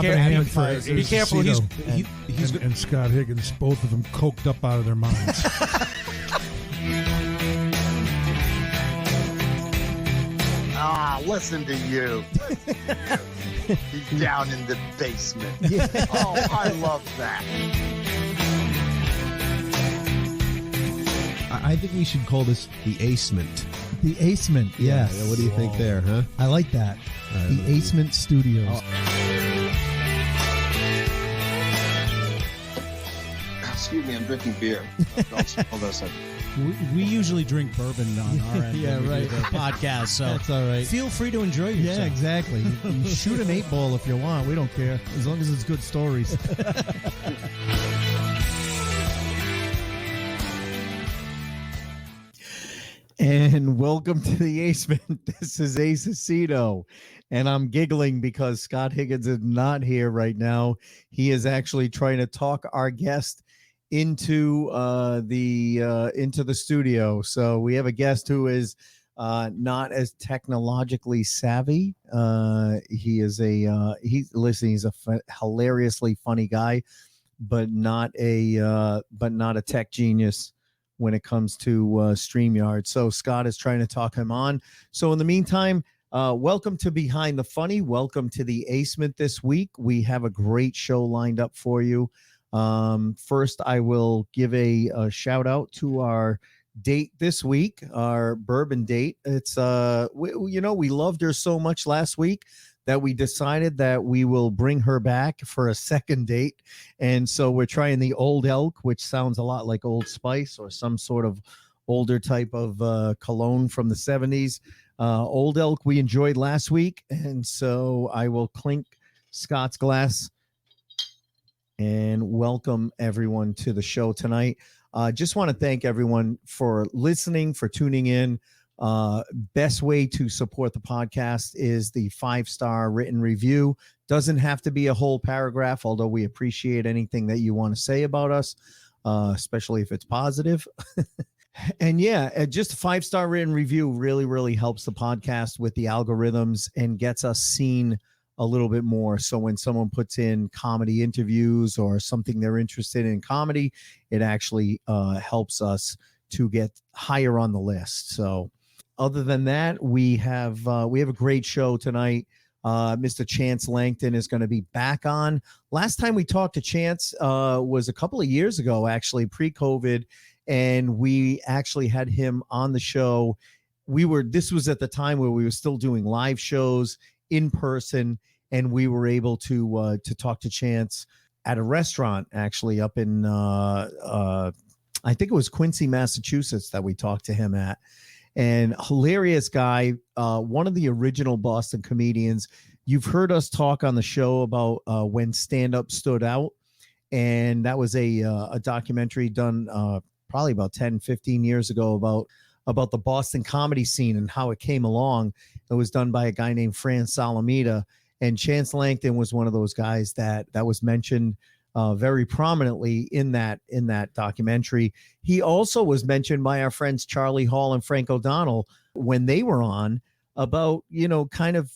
Be careful. And Scott Higgins, both of them coked up out of their minds. Listen to you. He's down in the basement. Yeah. Oh, I love that. I think we should call this the Acement. The Acement, yes. Yeah, what do you think there, huh? I like that. The Acement Studios. Excuse me, I'm drinking beer. Hold on a second. We usually drink bourbon on our end. Yeah, when we right. do the podcast, so That's all right. feel free to enjoy yourself. Yeah, exactly. You shoot an 8-ball if you want. We don't care, as long as it's good stories. And welcome to the Acement. This is Ace Aceto, and I'm giggling because Scott Higgins is not here right now. He is actually trying to talk our guest into the studio. So we have a guest who is not as technologically savvy. He's a hilariously funny guy, but not a tech genius when it comes to StreamYard. So Scott is trying to talk him on. So in the meantime, welcome to Behind the Funny. Welcome to the Acement this week. We have a great show lined up for you. First, I will give a shout out to our date this week, our bourbon date. It's we loved her so much last week that we decided that we will bring her back for a second date. And so we're trying the Old Elk, which sounds a lot like Old Spice or some sort of older type of cologne from the 70s. Old Elk we enjoyed last week, and so I will clink Scott's glass and welcome everyone to the show tonight. Just want to thank everyone for listening, for tuning in. Best way to support the podcast is the 5-star written review. Doesn't have to be a whole paragraph, although we appreciate anything that you want to say about us, especially if it's positive. And yeah, just a 5-star written review really, really helps the podcast with the algorithms and gets us seen a little bit more. So when someone puts in comedy interviews or something they're interested in comedy, it actually helps us to get higher on the list. So other than that, we have a great show tonight. Mr. Chance Langton is going to be back on. Last time we talked to Chance was a couple of years ago, actually pre-COVID, and we actually had him on the show. This was at the time where we were still doing live shows in person, and we were able to talk to Chance at a restaurant actually up in I think it was Quincy, Massachusetts that we talked to him at. And hilarious guy, one of the original Boston comedians. You've heard us talk on the show about when stand-up stood out, and that was a documentary done probably about 10, 15 years ago about the Boston comedy scene and how it came along. It was done by a guy named Fran Salamita, and Chance Langton was one of those guys that was mentioned very prominently in that documentary. He also was mentioned by our friends Charlie Hall and Frank O'Donnell when they were on about, kind of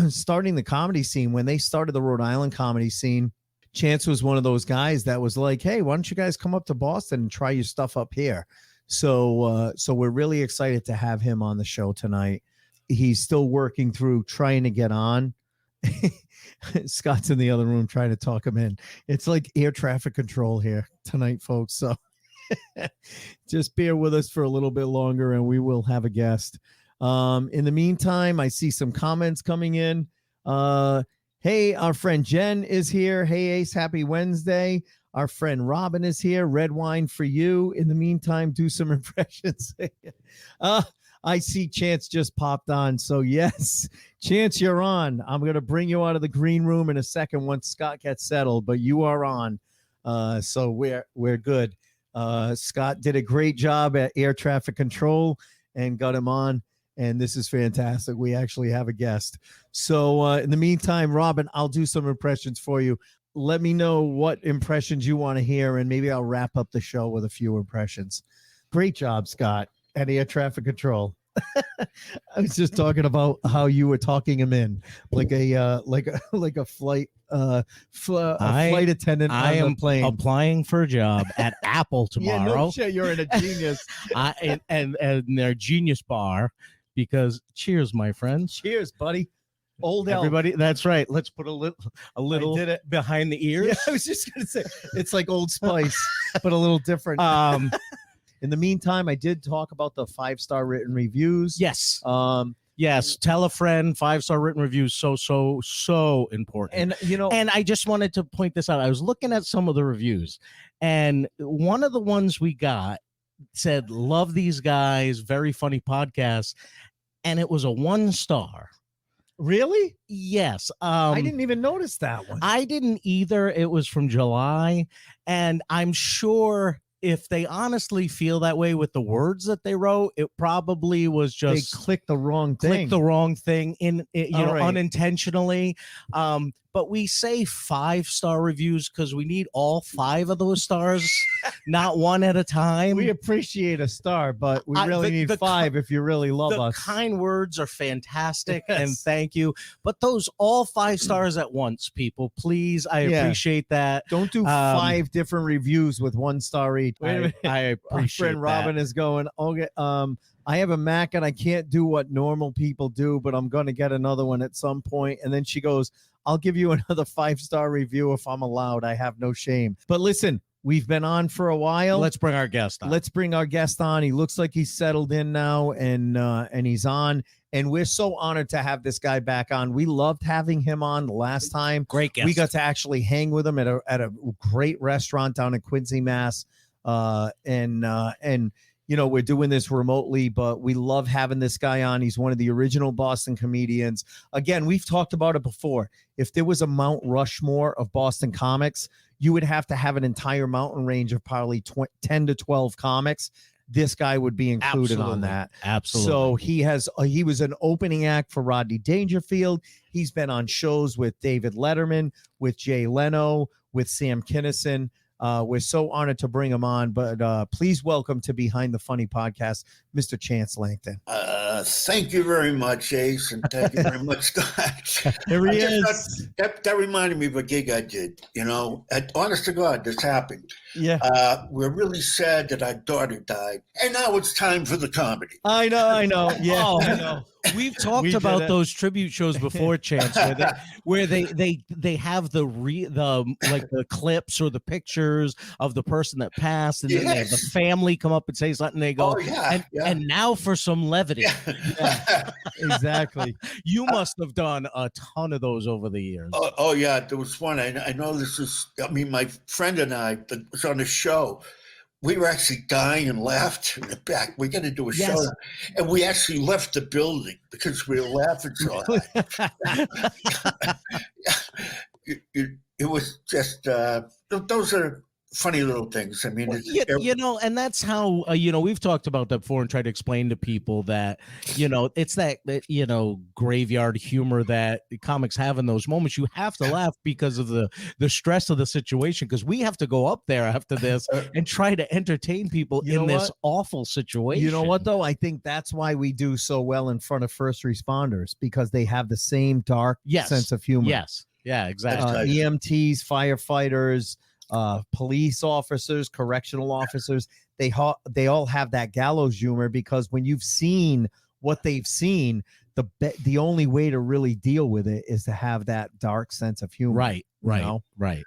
starting the comedy scene. When they started the Rhode Island comedy scene, Chance was one of those guys that was like, hey, why don't you guys come up to Boston and try your stuff up here? So we're really excited to have him on the show tonight. He's still working through trying to get on. Scott's in the other room trying to talk him in. It's like air traffic control here tonight, folks. So just bear with us for a little bit longer and we will have a guest. In the meantime, I see some comments coming in. Hey, our friend Jen is here. Hey, Ace, happy Wednesday. Our friend Robin is here. Red wine for you. In the meantime, do some impressions. I see Chance just popped on. So yes, Chance, you're on. I'm going to bring you out of the green room in a second once Scott gets settled, but you are on. So we're good. Scott did a great job at air traffic control and got him on. And this is fantastic. We actually have a guest. So in the meantime, Robin, I'll do some impressions for you. Let me know what impressions you want to hear, and maybe I'll wrap up the show with a few impressions. Great job, Scott, at air traffic control. I was just talking about how you were talking him in, like a flight flight attendant I on am the plane. applying for a job at Apple Yeah, tomorrow. no shit, you're in a genius. And their Genius Bar, because cheers, my friends. Cheers, buddy. Old elk. Everybody, that's right. Let's put a little did it. behind the ears. Yeah, I was just gonna say it's like Old Spice, but a little different. In the meantime, I did talk about the 5-star written reviews. Yes. Yes. Tell a friend. 5-star written reviews. So important. And I just wanted to point this out. I was looking at some of the reviews, and one of the ones we got said, "Love these guys. Very funny podcast," and it was a 1-star. Really? Yes. I didn't even notice that one. I didn't either. It was from July, and I'm sure if they honestly feel that way with the words that they wrote, it probably was just they clicked the wrong thing. Unintentionally. But we say 5-star reviews because we need all 5 of those stars, not one at a time. We appreciate a star, but we really need 5 if you really love us. The kind words are fantastic, Yes. and thank you. But those all 5 stars at once, people, please. I appreciate that. Don't do 5 different reviews with 1 star each. I appreciate Our friend Robin is going, okay, I have a Mac and I can't do what normal people do, but I'm going to get another one at some point. And then she goes, I'll give you another 5-star review if I'm allowed. I have no shame. But listen, we've been on for a while. Let's bring our guest on. Let's bring our guest on. He looks like he's settled in now, and he's on. And we're so honored to have this guy back on. We loved having him on the last time. Great guest. We got to actually hang with him at a great restaurant down in Quincy, Mass. And you know, we're doing this remotely, but we love having this guy on. He's one of the original Boston comedians. Again, we've talked about it before. If there was a Mount Rushmore of Boston comics, you would have to have an entire mountain range of probably 10 to 12 comics. This guy would be included on that. Absolutely. So he was an opening act for Rodney Dangerfield. He's been on shows with David Letterman, with Jay Leno, with Sam Kinison. We're so honored to bring him on, but please welcome to Behind the Funny Podcast, Mr. Chance Langton. Thank you very much, Ace, and thank you very much, Scott. There he is. That reminded me of a gig I did. You know, honest to God, this happened. Yeah. We're really sad that our daughter died, and now it's time for the comedy. I know. Yeah. Oh, I know. We've talked about those tribute shows before, Chance, where they have the clips or the pictures of the person that passed, and then they have the family come up and say something. And they go, and now for some levity. Yeah, exactly. You must have done a ton of those over the years. Oh yeah, there was one. I know this is. I mean, my friend and I that was on the show. We were actually dying and laughed in the back. We're going to do a show. And we actually left the building because we were laughing so hard. It was just, those are funny little things. I mean, and that's how, we've talked about that before and tried to explain to people that, it's that graveyard humor that comics have in those moments. You have to laugh because of the stress of the situation, because we have to go up there after this and try to entertain people in this awful situation. You know what, though? I think that's why we do so well in front of first responders, because they have the same dark sense of humor. Yes. Yeah, exactly. EMTs, firefighters, police officers, correctional officers, they all have that gallows humor, because when you've seen what they've seen, the only way to really deal with it is to have that dark sense of humor. Right.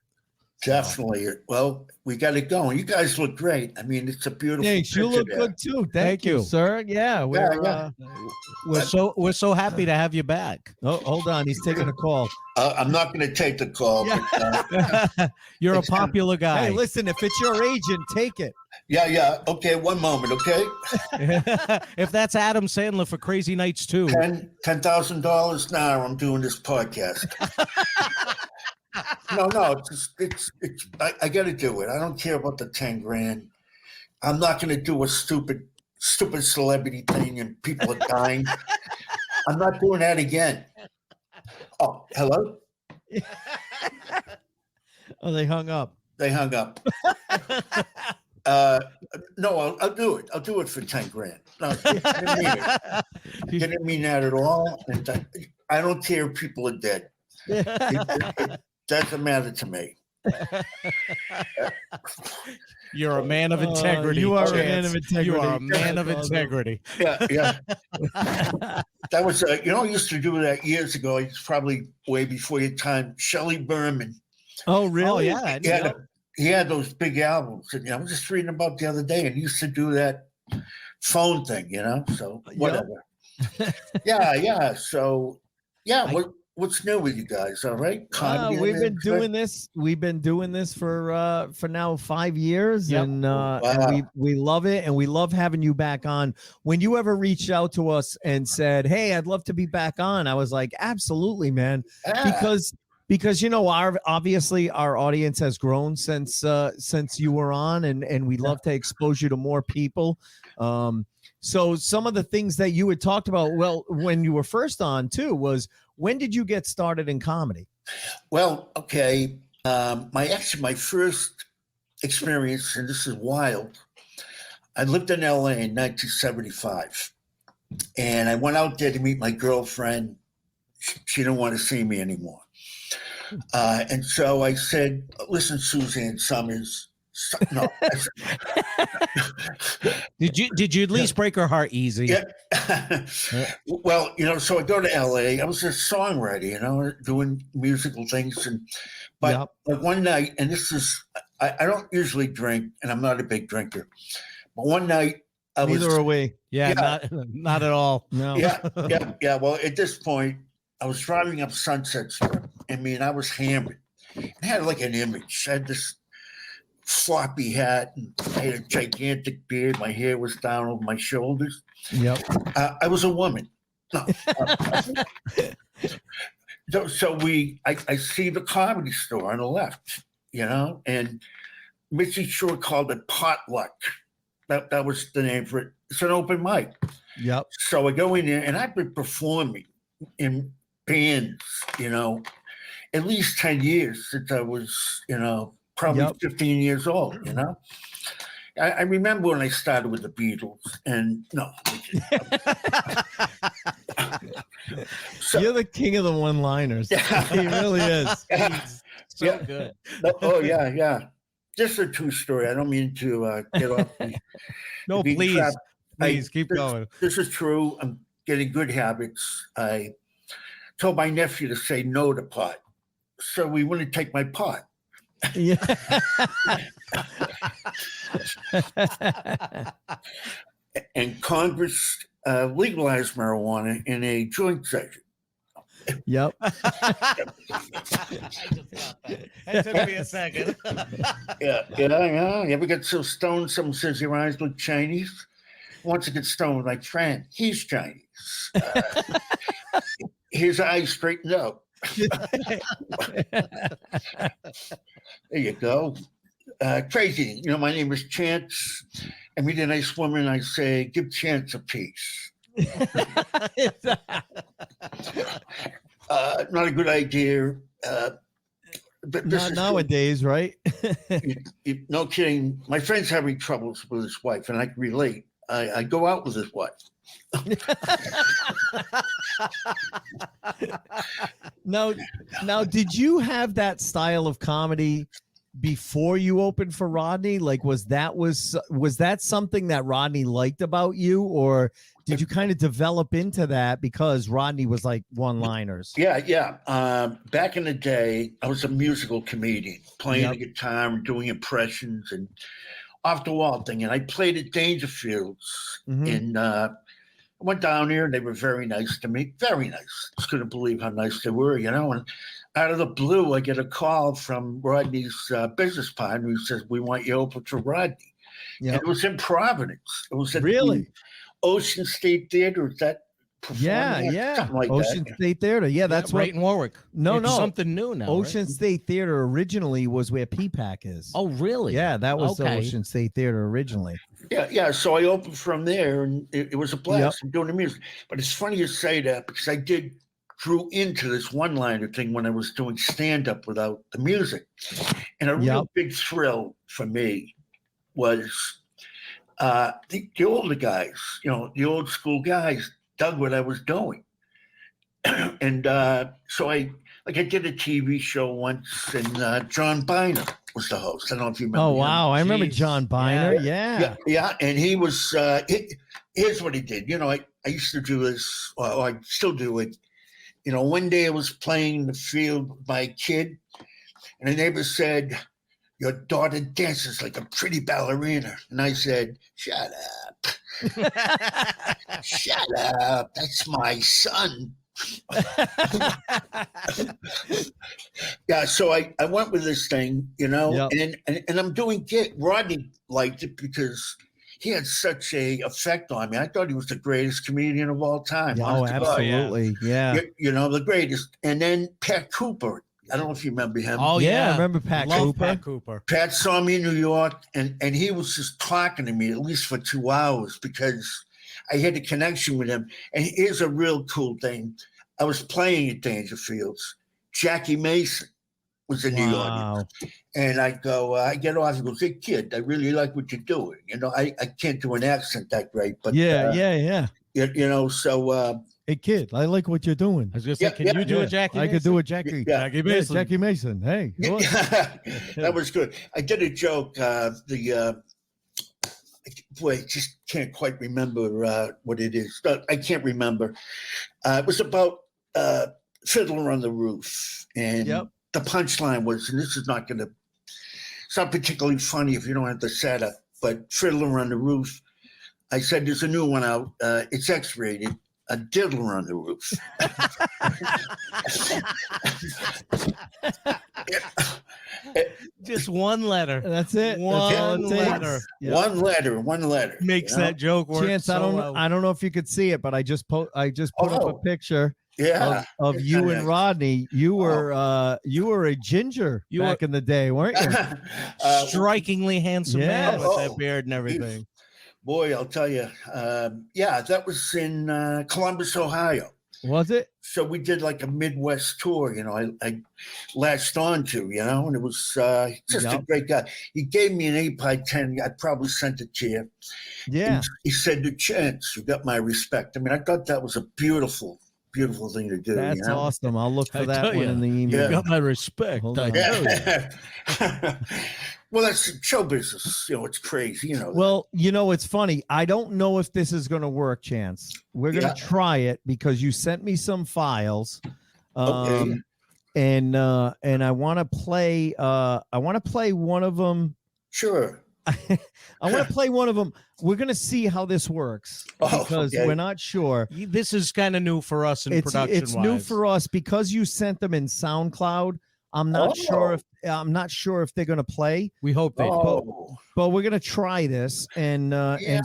Definitely. Well, we got it going. You guys look great. I mean, it's a beautiful. Thanks. You look good too. Thank you, sir. Yeah, we're so happy to have you back. Oh, hold on. He's taking a call. I'm not going to take the call. But, you're a popular guy. Hey, listen, if it's your agent, take it. Yeah. Okay, one moment, okay? If that's Adam Sandler for Crazy Nights 2. $10,000 now. I'm doing this podcast. No, it's I got to do it. I don't care about the 10 grand. I'm not going to do a stupid celebrity thing and people are dying. I'm not doing that again. Oh, hello? Oh, they hung up. No, I'll do it. I'll do it for 10 grand. No, I didn't mean it. Didn't mean that at all. And I don't care if people are dead. It doesn't matter to me. You're a man of integrity. You are a Chance. man of integrity. You are a man of That's awesome. integrity. Yeah. That was, I used to do that years ago. It's probably way before your time. Shelley Berman. Oh, really? Oh, yeah. He had those big albums. And I was just reading about the other day, and he used to do that phone thing, so whatever. Yeah. So, what's new with you guys? All right. We've been doing this. We've been doing this for now 5 years, Yep. and we love it, and we love having you back on. When you ever reached out to us and said, "Hey, I'd love to be back on," I was like, "Absolutely, man," because obviously our audience has grown since you were on, and we love to expose you to more people. So some of the things that you had talked about, well, when you were first on too, was when did you get started in comedy? Well, okay. My first experience, and this is wild. I lived in LA in 1975, and I went out there to meet my girlfriend. She didn't want to see me anymore. And so I said, "Listen, Suzanne Summers." No. Did you at least break her heart easy? Yeah. Well, so I go to LA. I was a songwriter, doing musical things. But one night, and this is, I don't usually drink, and I'm not a big drinker. But one night, Neither are we. Yeah. Not at all. No. Yeah. Well, at this point, I was driving up Sunset Strip. I was hammered. I had like an image. I had this floppy hat, and I had a gigantic beard. My hair was down over my shoulders. Yep. I was a woman. No. So I see the Comedy Store on the left, and Mitzi Shore called it Potluck. That was the name for it. It's an open mic. Yep. So I go in there, and I've been performing in bands, at least 10 years since I was, probably 15 years old, I remember when I started with the Beatles, and you're the king of the one-liners. He really is. So good. Oh, yeah. Just a true story. I don't mean to get off. No, please keep going. This is true. I'm getting good habits. I told my nephew to say no to pot, so he wouldn't take my pot. Yeah. And Congress legalized marijuana in a joint session. Yep. I just got that. It took me a second. Yeah. You ever get so stoned someone says your eyes look Chinese? Once I get stoned with my friend, he's Chinese. His eyes straightened up. There you go. Crazy. My name is Chance. I meet a nice woman. I say, give Chance a piece. Not a good idea. But this Not nowadays, right? No kidding. My friend's having troubles with his wife, and I can relate. I go out with his wife. Now, did you have that style of comedy before you opened for Rodney? Like, was that something that Rodney liked about you, or did you kind of develop into that because Rodney was like one-liners? Yeah. Back in the day, I was a musical comedian, playing the guitar and doing impressions and off the wall thing. And I played at Dangerfield's in. I went down there, and they were very nice to me. Very nice. Just couldn't believe how nice they were, And out of the blue, I get a call from Rodney's business partner who says, "We want you open for Rodney." Yep. And it was in Providence. It was at the Ocean State Theater. Is that? Yeah. Something like Ocean that. State Theater. Yeah, that's right in Warwick. No. Something new now. Ocean right? State Theater originally was where P-PAC is. Oh, really? Yeah, that was the Ocean State Theater originally. Yeah. So I opened from there, and it was a blast. I'm doing the music. But it's funny you say that because I drew into this one-liner thing when I was doing stand-up without the music. And a real big thrill for me was the older guys, the old school guys, dug what I was doing. And so I did a TV show once, and John Biner was the host. I don't know if you remember. Oh him. wow, I remember Jeez. John Biner. Yeah. Yeah, and he was. Here's what he did. I used to do this, or I still do it. One day I was playing in the field with my kid, and the neighbor said, "Your daughter dances like a pretty ballerina," and I said, "Shut up, shut up. That's my son." Yeah, so I went with this thing, Yep. and I'm doing it. Rodney liked it because he had such a effect on me. I thought he was the greatest comedian of all time. Oh, honest to God. absolutely. Yeah. The greatest. And then Pat Cooper. I don't know if you remember him. Oh yeah, yeah, I remember Pat Love Cooper. Pat Cooper. Pat saw me in New York, and he was just talking to me at least for 2 hours because I had a connection with him. And here's a real cool thing. I was playing at Dangerfield's. Jackie Mason was in the audience. And I go, I get off. He goes, "Hey, kid, I really like what you're doing." I can't do an accent that great, but Yeah. So Hey kid, I like what you're doing. I was gonna say, can you do a Jackie? I could do a Jackie. Yeah. Jackie Yeah, Mason. Jackie Mason. Hey. what? that was good. I did a joke. Boy, I just can't quite remember what it is. I can't remember. It was about Fiddler on the Roof, and Yep. the punchline was, and this is not going to. It's not particularly funny if you don't have the setup, but Fiddler on the Roof. I said, "There's a new one out. It's X-rated. A diddler on the roof." Just one letter. That's it. One letter. Yep. One letter Makes that joke work. Chance, so well. I don't know if you could see it, but I just put up a picture Yeah. of you and Rodney. You were a ginger back in the day, weren't you? Strikingly handsome man Yes. with that beard and everything. Boy, I'll tell you. That was in Columbus, Ohio. Was it? So we did like a Midwest tour, I latched on to, and it was just a great guy. He gave me an 8x10. I probably sent it to you. Yeah. He said, "The Chance, you got my respect." I mean, I thought that was a beautiful, beautiful thing to do. That's awesome. I'll look for I that tell one ya. in the email. Yeah. You got my respect. Hold I on. tell ya. Yeah. Well, that's show business. It's crazy. Well, it's funny. I don't know if this is going to work, Chance. We're going to try it because you sent me some files. Okay. And I want to play one of them. Sure. I want to play one of them. We're going to see how this works because we're not sure. This is kind of new for us in production. It's new for us because you sent them in SoundCloud. I'm not sure if they're going to play. We hope they do. But we're going to try this. And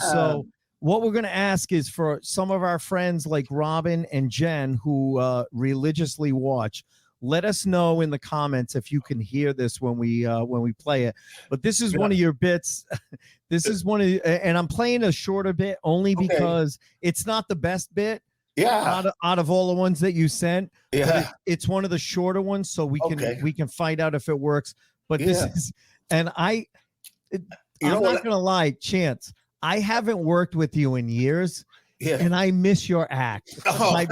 so what we're going to ask is for some of our friends like Robin and Jen who religiously watch, let us know in the comments if you can hear this when we play it. But this is one of your bits. This is one of, and I'm playing a shorter bit only because it's not the best bit. Yeah. Out of all the ones that you sent. Yeah. It's one of the shorter ones, so we can find out if it works. But this is, and I'm not gonna lie, Chance, I haven't worked with you in years, and I miss your act. Like,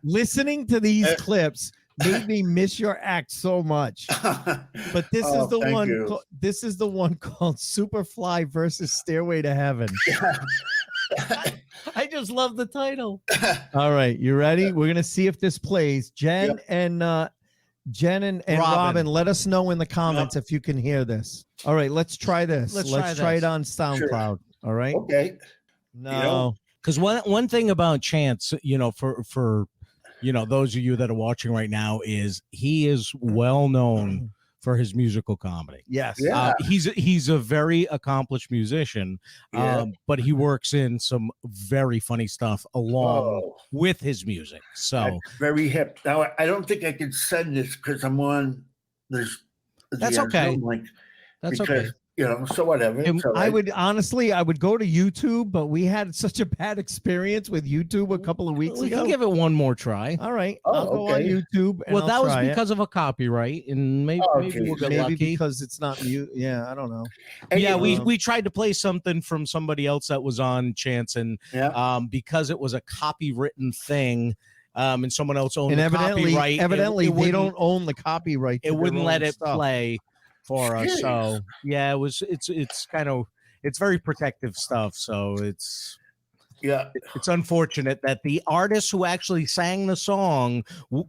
listening to these clips made me miss your act so much. But this is the one. This is the one called Superfly versus Stairway to Heaven. I just love the title. All right, you ready? We're gonna see if this plays. Jen and Robin, let us know in the comments if you can hear this. All right, let's try this. Let's try it on SoundCloud. Sure. All right. Okay. No. Because one thing about Chance, for those of you that are watching right now, is he is well known for his musical comedy. Yes. Yeah. He's a very accomplished musician, but he works in some very funny stuff along with his music. So that's very hip. Now, I don't think I can send this because I'm on this. That's okay. Link that's because okay. So whatever. And It's all I right. would honestly, I would go to YouTube, but we had such a bad experience with YouTube a couple of weeks we ago. can give it one more try. All right, Oh, I'll go on okay. YouTube. And Well, I'll that was try it. because of a copyright, and maybe, Oh, maybe we'll geez. get maybe lucky. because it's not mute. Yeah, I don't know. And, Yeah, you know, we tried to play something from somebody else that was on Chance, and yeah. because it was a copywritten thing, and someone else owned And the evidently, copyright, evidently, it they wouldn't- don't own the copyright. to It their wouldn't let own it stuff. play for us. Jeez. So yeah, it's kind of it's very protective stuff. So it's Yeah. unfortunate that the artist who actually sang the song,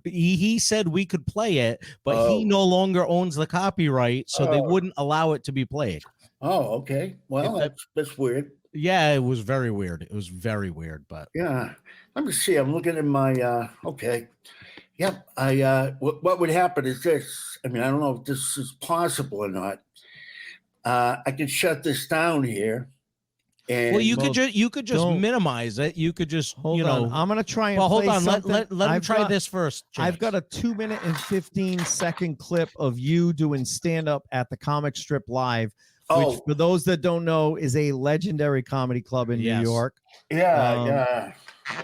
he said we could play it, but he Oh. no longer owns the copyright, so they Oh. wouldn't allow it to be played. Oh, okay. Well, If that's weird. Yeah, it was very weird. It was very weird, but Yeah. Let me see. I'm looking at my okay. Yep. What would happen is this. I mean, I don't know if this is possible or not. I could shut this down here. And well, you Well, could just don't- minimize it. You could just Hold you on, know. I'm gonna try and. Well, hold play on. something. Let him I've try got- this first. I've got Chance. a 2-minute and 15-second clip of you doing stand up at the Comic Strip Live, which, oh for those that don't know, is a legendary comedy club in Yes. New York. yeah, um, yeah.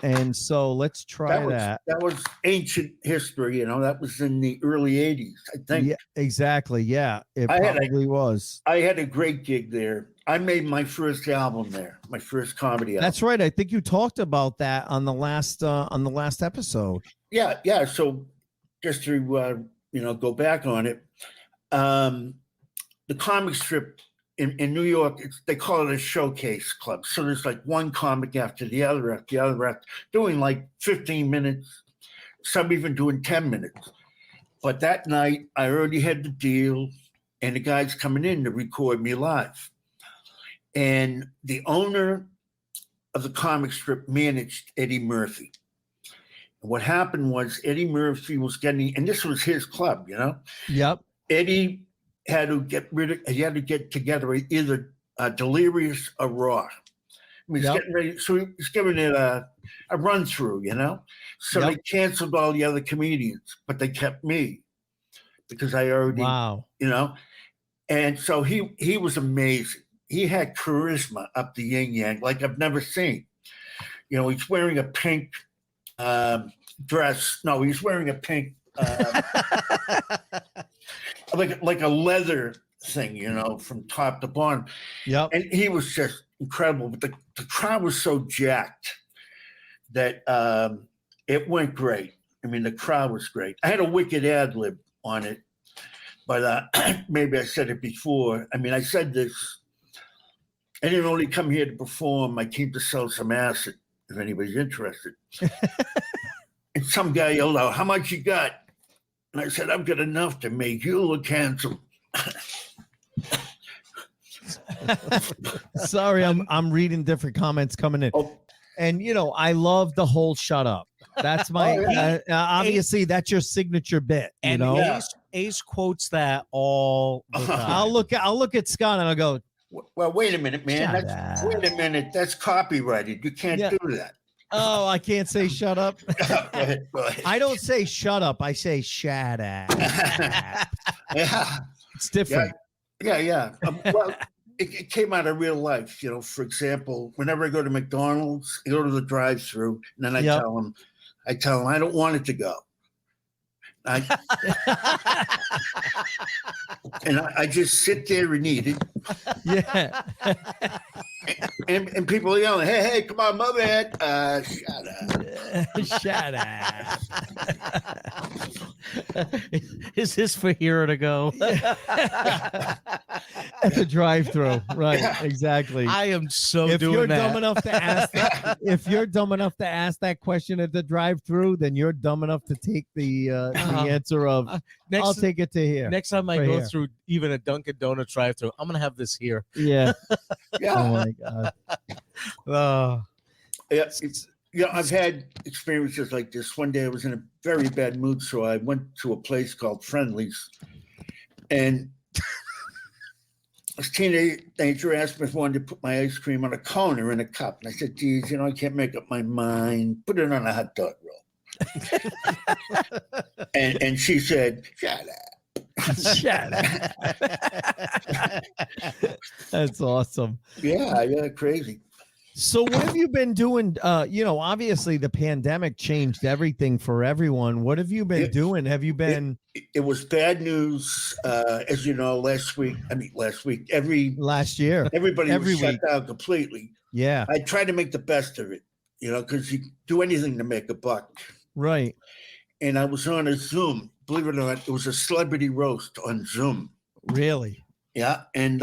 And so let's try that. That was ancient history. That was in the early '80s. I think. Yeah, exactly. Yeah, it I had a- probably was. I had a great gig there. I made my first album there, my first comedy album. That's right. I think you talked about that on the last episode. Yeah. So just to go back on it, the comic strip in New York, they call it a showcase club. So there's like one comic after the other, doing like 15 minutes, some even doing 10 minutes. But that night, I already had the deal, and the guy's coming in to record me live. And the owner of the comic strip managed Eddie Murphy. And what happened was Eddie Murphy was getting, and this was his club, Yep. Eddie had to get together either Delirious or Raw. I mean, he's Yep. getting ready, so he's giving it a run through, So Yep. they canceled all the other comedians, but they kept me because I already, Wow. And so he was amazing. He had charisma up the yin yang like I've never seen. He's wearing a pink dress. No, he's wearing a pink like a leather thing, from top to bottom. Yep. And he was just incredible. But the crowd was so jacked that it went great. I mean, the crowd was great. I had a wicked ad lib on it, but maybe I said it before. I mean, I said this. I didn't only come here to perform. I came to sell some acid, if anybody's interested. And some guy yelled out, "How much you got?" And I said, "I've got enough to make you look handsome." Sorry, I'm reading different comments coming in. Oh, And I love the whole shut up. That's my Oh, yeah. obviously that's your signature bit. and Yeah. Ace quotes that all the time. I'll look at Scott and I'll go, well, wait a minute, man. Shut up. Wait a minute. That's copyrighted. You can't Yeah. do that. oh, I can't say shut up. Go ahead, go ahead. I don't say shut up. I say shut up. Yeah. It's different. Yeah. Well, it came out of real life. For example, whenever I go to McDonald's, I go to the drive-through, and then I Yep. tell them I don't want it to go. I just sit there and eat it. Yeah. And people are yelling, hey, come on, my bad. Shut up. Shut up. Is this for here to go? At the drive-through, right? Exactly. I am so if doing you're that. dumb enough to ask that, if you're dumb enough to ask that question at the drive-through, then you're dumb enough to take the answer of next, I'll take it to here. next time I Right go here. through even a Dunkin' Donuts drive-through, I'm gonna have this here. Yeah. Yeah. Oh my god. Yeah, I've had experiences like this. One day I was in a very bad mood, so I went to a place called Friendly's, and this teenager asked me if I wanted to put my ice cream on a cone or in a cup. And I said, geez, I can't make up my mind. Put it on a hot dog roll. and she said, shut up. Shut up. That's awesome. Yeah, crazy. So what have you been doing? Obviously the pandemic changed everything for everyone. What have you been doing? Have you been It was bad news, as you know, last week, last year? everybody Every was shut week. down completely. Yeah, I tried to make the best of it, because you do anything to make a buck. right. And I was on a Zoom. Believe it or not, it was a celebrity roast on Zoom. Really? Yeah, and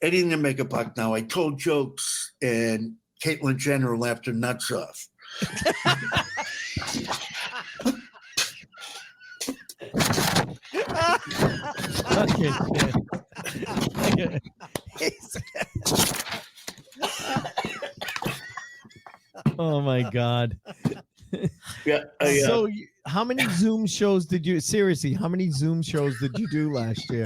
anything to make a buck now. I told jokes, and Caitlyn Jenner laughed her nuts off. Fucking oh my God. Yeah. So how many Zoom shows did you seriously? How many Zoom shows did you do last year?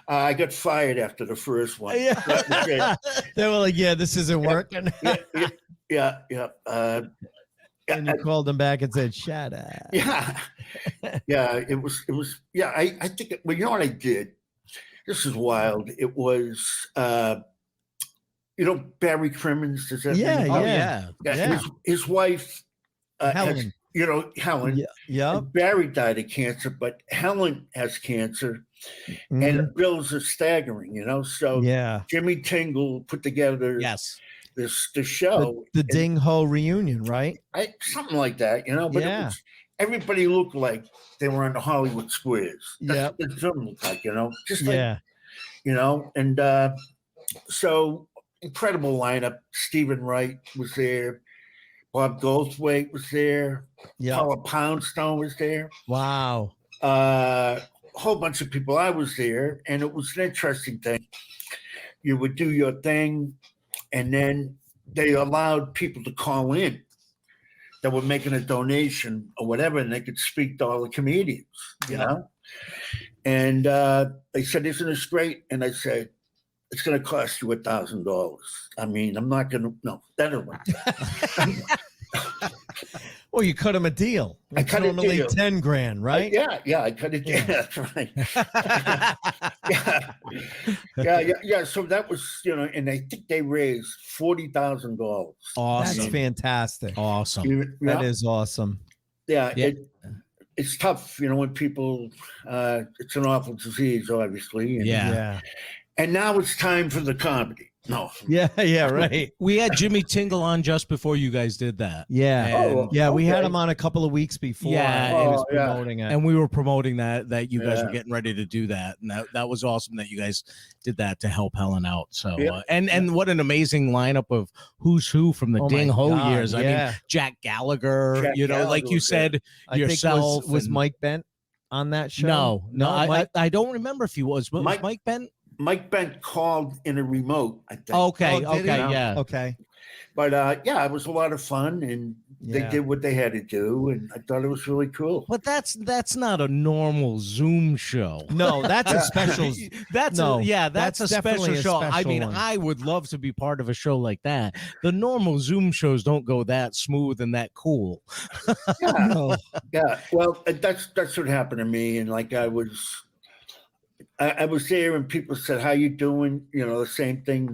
I got fired after the first one. Yeah. That was it. They were like, "Yeah, this isn't working." Yeah. And you called them back and said, "Shut up." Yeah. It was. Yeah. I think. Well, you know what I did? This is wild. It was. Barry Crimmins. Does that Yeah, ring a bell? yeah. His wife. Helen. Helen. Yeah. Barry died of cancer, but Helen has cancer, Mhm. and the bills are staggering. So Yeah. Jimmy Tingle put together Yes. the show, The and Ding Ho reunion, right? something like that, But Yeah. everybody looked like they were on the Hollywood Squares. That's Yep. what the Zoom looked like, just Yeah. and so incredible lineup. Stephen Wright was there. Bob Goldthwait was there. Yeah. Paula Poundstone was there. Wow. A whole bunch of people. I was there, and it was an interesting thing. You would do your thing, and then they allowed people to call in that were making a donation or whatever, and they could speak to all the comedians, you know? And they said, "Isn't this great?" And I said, "It's going to cost you $1,000. I mean, I'm not going to, no, that'll Well, you cut him a deal. I It's cut a normally deal. 10 grand, right? Yeah, I cut it. Yeah, that's right. yeah. So that was, and I think they raised $40,000. Awesome. That's fantastic. Awesome. That is awesome. Yeah. Yeah. It's tough, when people, it's an awful disease, obviously. And, Yeah. And now it's time for the comedy. No. Yeah, right. We had Jimmy Tingle on just before you guys did that. Yeah. Oh, Yeah, we had okay. him on a couple of weeks before. Yeah, he was Oh, yeah. promoting it. And we were promoting that you guys were Yeah. getting ready to do that, and that was awesome that you guys did that to help Helen out. So Yeah. and what an amazing lineup of who's who from the Oh my Ding Ho God, years. I yeah. mean, Jack Gallagher, Jack like Gallagher you was there. said I think yourself. was and- Mike Bent on that show? No, Mike? I don't remember if he was. But Mike- was Mike Bent? Mike Bent called in a remote, I think. Okay, Oh, did he? yeah. Okay. But it was a lot of fun, and they Yeah. did what they had to do, and I thought it was really cool. But that's not a normal Zoom show. No, that's a special. That's No, that's a definitely special show. I special mean, one. I would love to be part of a show like that. The normal Zoom shows don't go that smooth and that cool. Yeah, No. yeah. Well, that's what happened to me, and like I was there, and people said, "How you doing?" The same thing.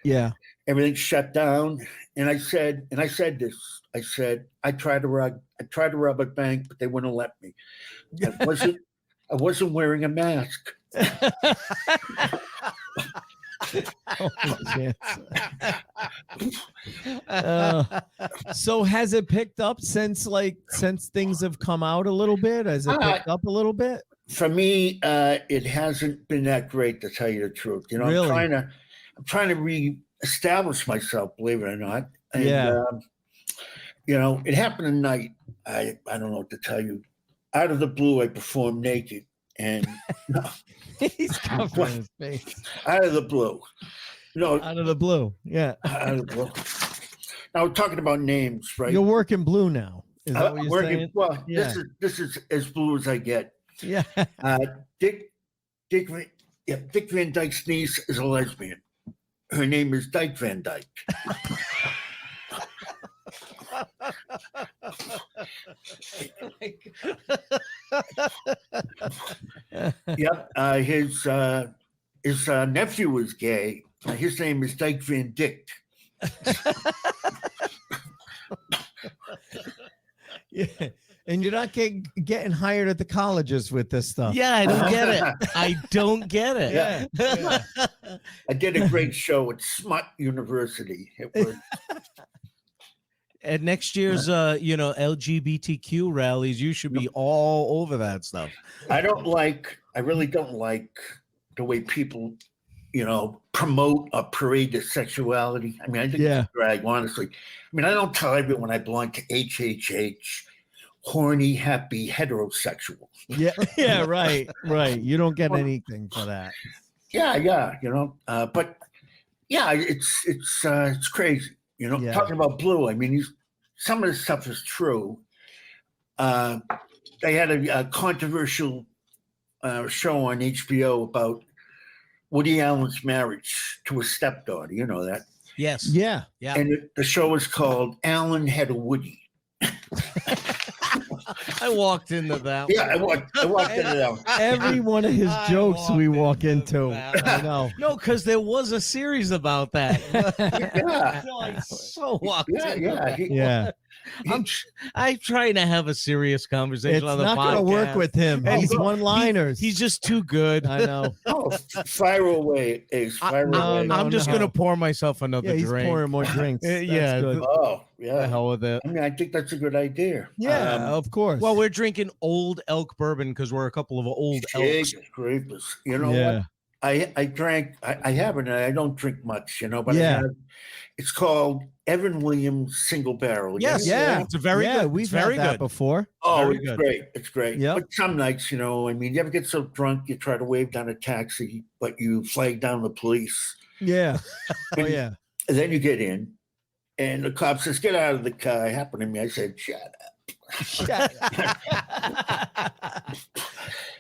Yeah. Everything shut down, and I said this. I said I tried to rob a bank, but they wouldn't let me. I wasn't wearing a mask. So has it picked up since things have come out a little bit? Has it picked up a little bit? For me, it hasn't been that great, to tell you the truth. Really? I'm trying to reestablish myself, believe it or not. And, Yeah. It happened tonight. I don't know what to tell you. Out of the blue, I performed naked, and He's covering his face. out of the blue, Out of the blue. Yeah. out of the blue. Now we're talking about names, right? You're working blue now. Is that what you're saying? Well, Yeah. this is as blue as I get. Yeah. Dick Van Dyke's niece is a lesbian. Her name is Dyke Van Dyke. Yep. His nephew was gay. His name is Dyke Van Dyke. Yeah. And you're not getting hired at the colleges with this stuff. Yeah, I don't get it. I don't get it. Yeah. I did a great show at Smut University. It was At next year's LGBTQ rallies, you should be all over that stuff. I really don't like the way people, promote or parade their sexuality. I mean, I think it's drag, honestly. I mean, I don't tell everyone I belong to HHH, horny, happy, heterosexual. Yeah, right. You don't get anything for that. Yeah, but yeah, it's crazy. Talking about Blue, I mean, some of the stuff is true. They had a controversial show on HBO about Woody Allen's marriage to his stepdaughter. You know that? Yes. Yeah. And the show is called Allen Had a Woody. I walked into that. Yeah, I walked into that one. Every one of his jokes we walk into. I know. No, because there was a series about that. Yeah. I so walked into that. Yeah. I'm trying to have a serious conversation It's on the not podcast. going to work with him. He's one-liners. He's just too good. I know. Oh, fire away, Ace. Fire away. I'm just going to pour myself another Yeah, he's drink. pouring more drinks. Yeah. That's good. Oh, The yeah. hell with it. I mean, I think that's a good idea. Yeah, of course. Well, we're drinking Old Elk bourbon because we're a couple of old elks. Jeepers. You know what? I drank. I haven't. I don't drink much. But I have, it's called Evan Williams Single Barrel. Yes, yeah, it's very good. We've It's very had that good before. Oh, Very it's good. great. It's great. Yep. But some nights, I mean, you ever get so drunk you try to wave down a taxi, but you flag down the police. Yeah. Oh, yeah. And then you get in, and the cop says, "Get out of the car." It happened to me. I said, "Shut up."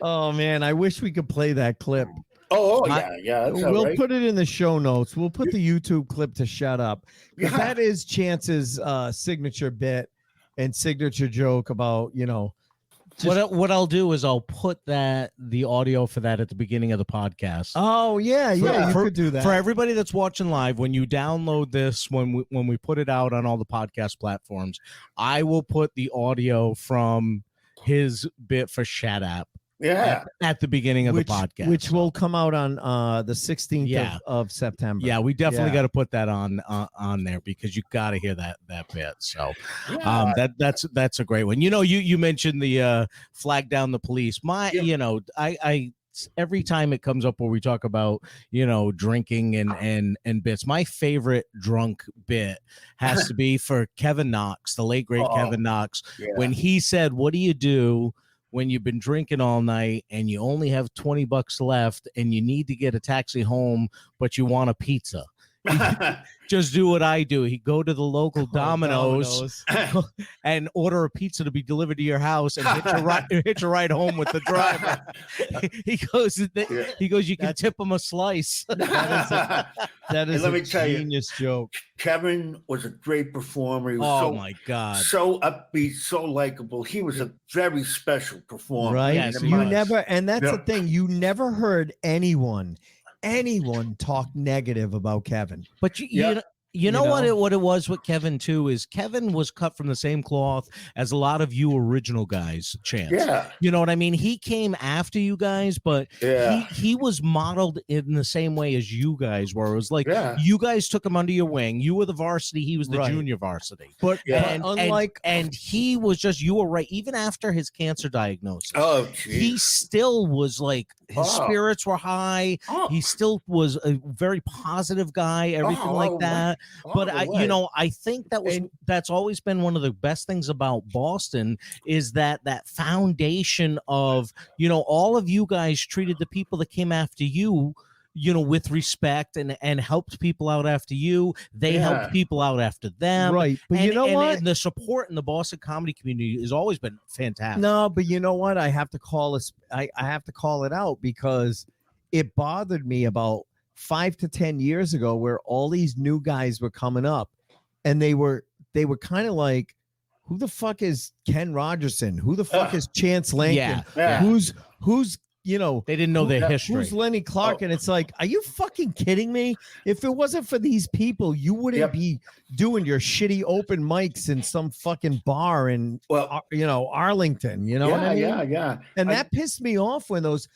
Oh, man. I wish we could play that clip. Oh, yeah. That's all We'll right. put it in the show notes. We'll put the YouTube clip to shut up. Because Yeah. that is Chance's signature bit and signature joke about, What I'll do is I'll put the audio for that at the beginning of the podcast. Oh, yeah. You could do that. For everybody that's watching live, when you download this, when we put it out on all the podcast platforms, I will put the audio from his bit for Shat App Yeah. at the beginning of the podcast, which will come out on the 16th of September. Yeah, we definitely Yeah. got to put that on there because you got to hear that bit. So, that's a great one. You mentioned the flag down the police. I every time it comes up where we talk about drinking and bits, my favorite drunk bit has to be for Kevin Knox, the late great Kevin Knox, when he said, "What do you do when you've been drinking all night and you only have $20 left and you need to get a taxi home, but you want a pizza?" Just do what I do. He'd go to the local Domino's and order a pizza to be delivered to your house and hitch a ride home with the driver. He goes, you can tip him a slice. That is let me a tell you, genius joke. Kevin was a great performer. He was My God. so upbeat, so likable. He was a very special performer. Right? Yes, You was. never, and that's the thing, you never heard anyone talk negative about Kevin. But you know what it was with Kevin too is Kevin was cut from the same cloth as a lot of you original guys, Chance. Yeah. You know what I mean? He came after you guys, but he was modeled in the same way as you guys were. It was like you guys took him under your wing. You were the varsity, he was the junior varsity. But and he was just, you were right, even after his cancer diagnosis. Oh, he still was like, his spirits were high. He still was a very positive guy, everything like that. But I think that's always been one of the best things about Boston is that foundation of, all of you guys treated the people that came after you, with respect and helped people out after you. They helped people out after them. Right. But you know what? And the support in the Boston comedy community has always been fantastic. No, but you know what? I have to call it out because it bothered me about 5 to 10 years ago where all these new guys were coming up and they were kind of like, who the fuck is Ken Rogerson? Who the fuck is Chance Langton? Yeah. Who's They didn't know their history. Who's Lenny Clark? And it's like, are you fucking kidding me? If it wasn't for these people, you wouldn't be doing your shitty open mics in some fucking bar in, Arlington. You know what I mean? Yeah. And that pissed me off when those,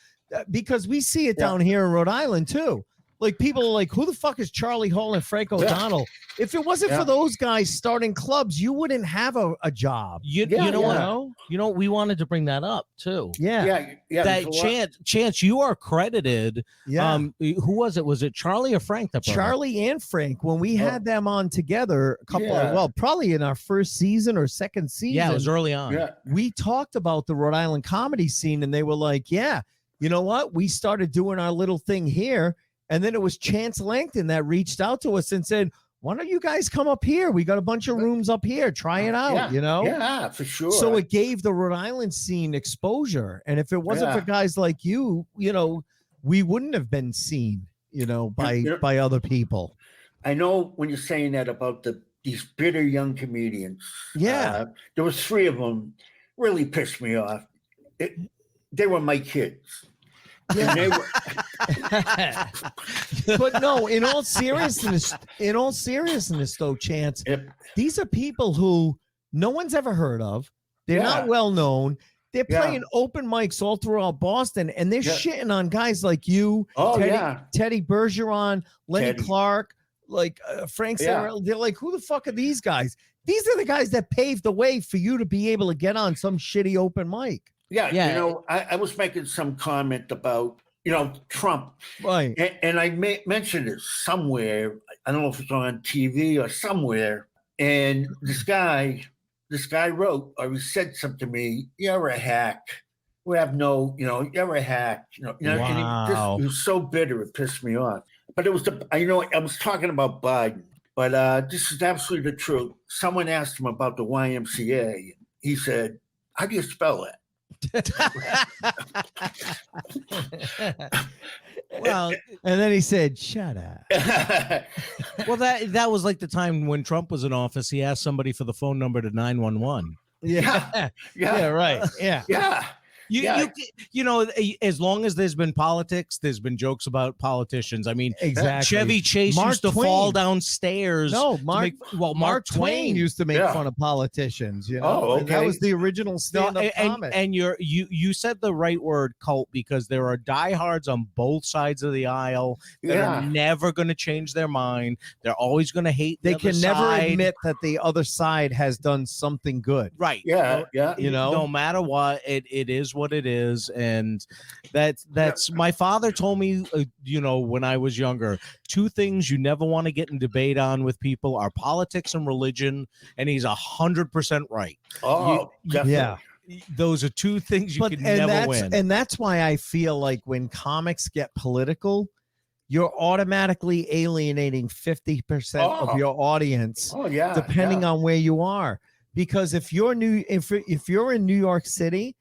because we see it down here in Rhode Island too. Like people are like, who the fuck is Charlie Hall and Frank O'Donnell? If it wasn't for those guys starting clubs, you wouldn't have a job. You know what? You know, we wanted to bring that up too. Yeah. That Chance, you are credited. Yeah. Who was it? Was it Charlie or Frank? Charlie and Frank, when we had them on together a couple probably in our first season or second season. Yeah, it was early on. Yeah. We talked about the Rhode Island comedy scene, and they were like, yeah, you know what? We started doing our little thing here. And then it was Chance Langton that reached out to us and said, why don't you guys come up here? We got a bunch of rooms up here. Try it out, Yeah, for sure. So it gave the Rhode Island scene exposure. And if it wasn't for guys like you, we wouldn't have been seen, by other people. I know when you're saying that about these bitter young comedians. Yeah. There was 3 of them really pissed me off. They were my kids. Yeah. But no, in all seriousness though, Chance, these are people who no one's ever heard of. They're not well known. They're playing open mics all throughout Boston, and they're shitting on guys like you, Teddy Bergeron, Lenny Clark, like Frank Sarah. They're like, who the fuck are these guys? These are the guys that paved the way for you to be able to get on some shitty open mic. Yeah. I was making some comment about, Trump. Right. And I mentioned it somewhere. I don't know if it's on TV or somewhere. And this guy wrote, or he said something to me, you're a hack. We have no, you're a hack. Wow. And he was so bitter, it pissed me off. But it was I was talking about Biden, but this is absolutely the truth. Someone asked him about the YMCA. He said, how do you spell that? Well, and then he said, shut up. Well, that was like the time when Trump was in office. He asked somebody for the phone number to 911. Yeah, right. Yeah. As long as there's been politics, there's been jokes about politicians. I mean, exactly. Chevy Chase used to fall downstairs. No, Mark Twain used to make fun of politicians. Oh, okay. And that was the original stand-up comic. And you said the right word, cult, because there are diehards on both sides of the aisle that are never going to change their mind. They're always going to hate. They can never admit that the other side has done something good. Right. Yeah. No matter what, it is what it is. And that's my father told me, when I was younger, 2 things you never want to get in debate on with people are politics and religion. And he's 100% right. Oh, yeah. Those are 2 things you can never win. And that's why I feel like when comics get political, you're automatically alienating 50% of your audience. Oh, yeah. Depending on where you are. Because if you're if you're in New York City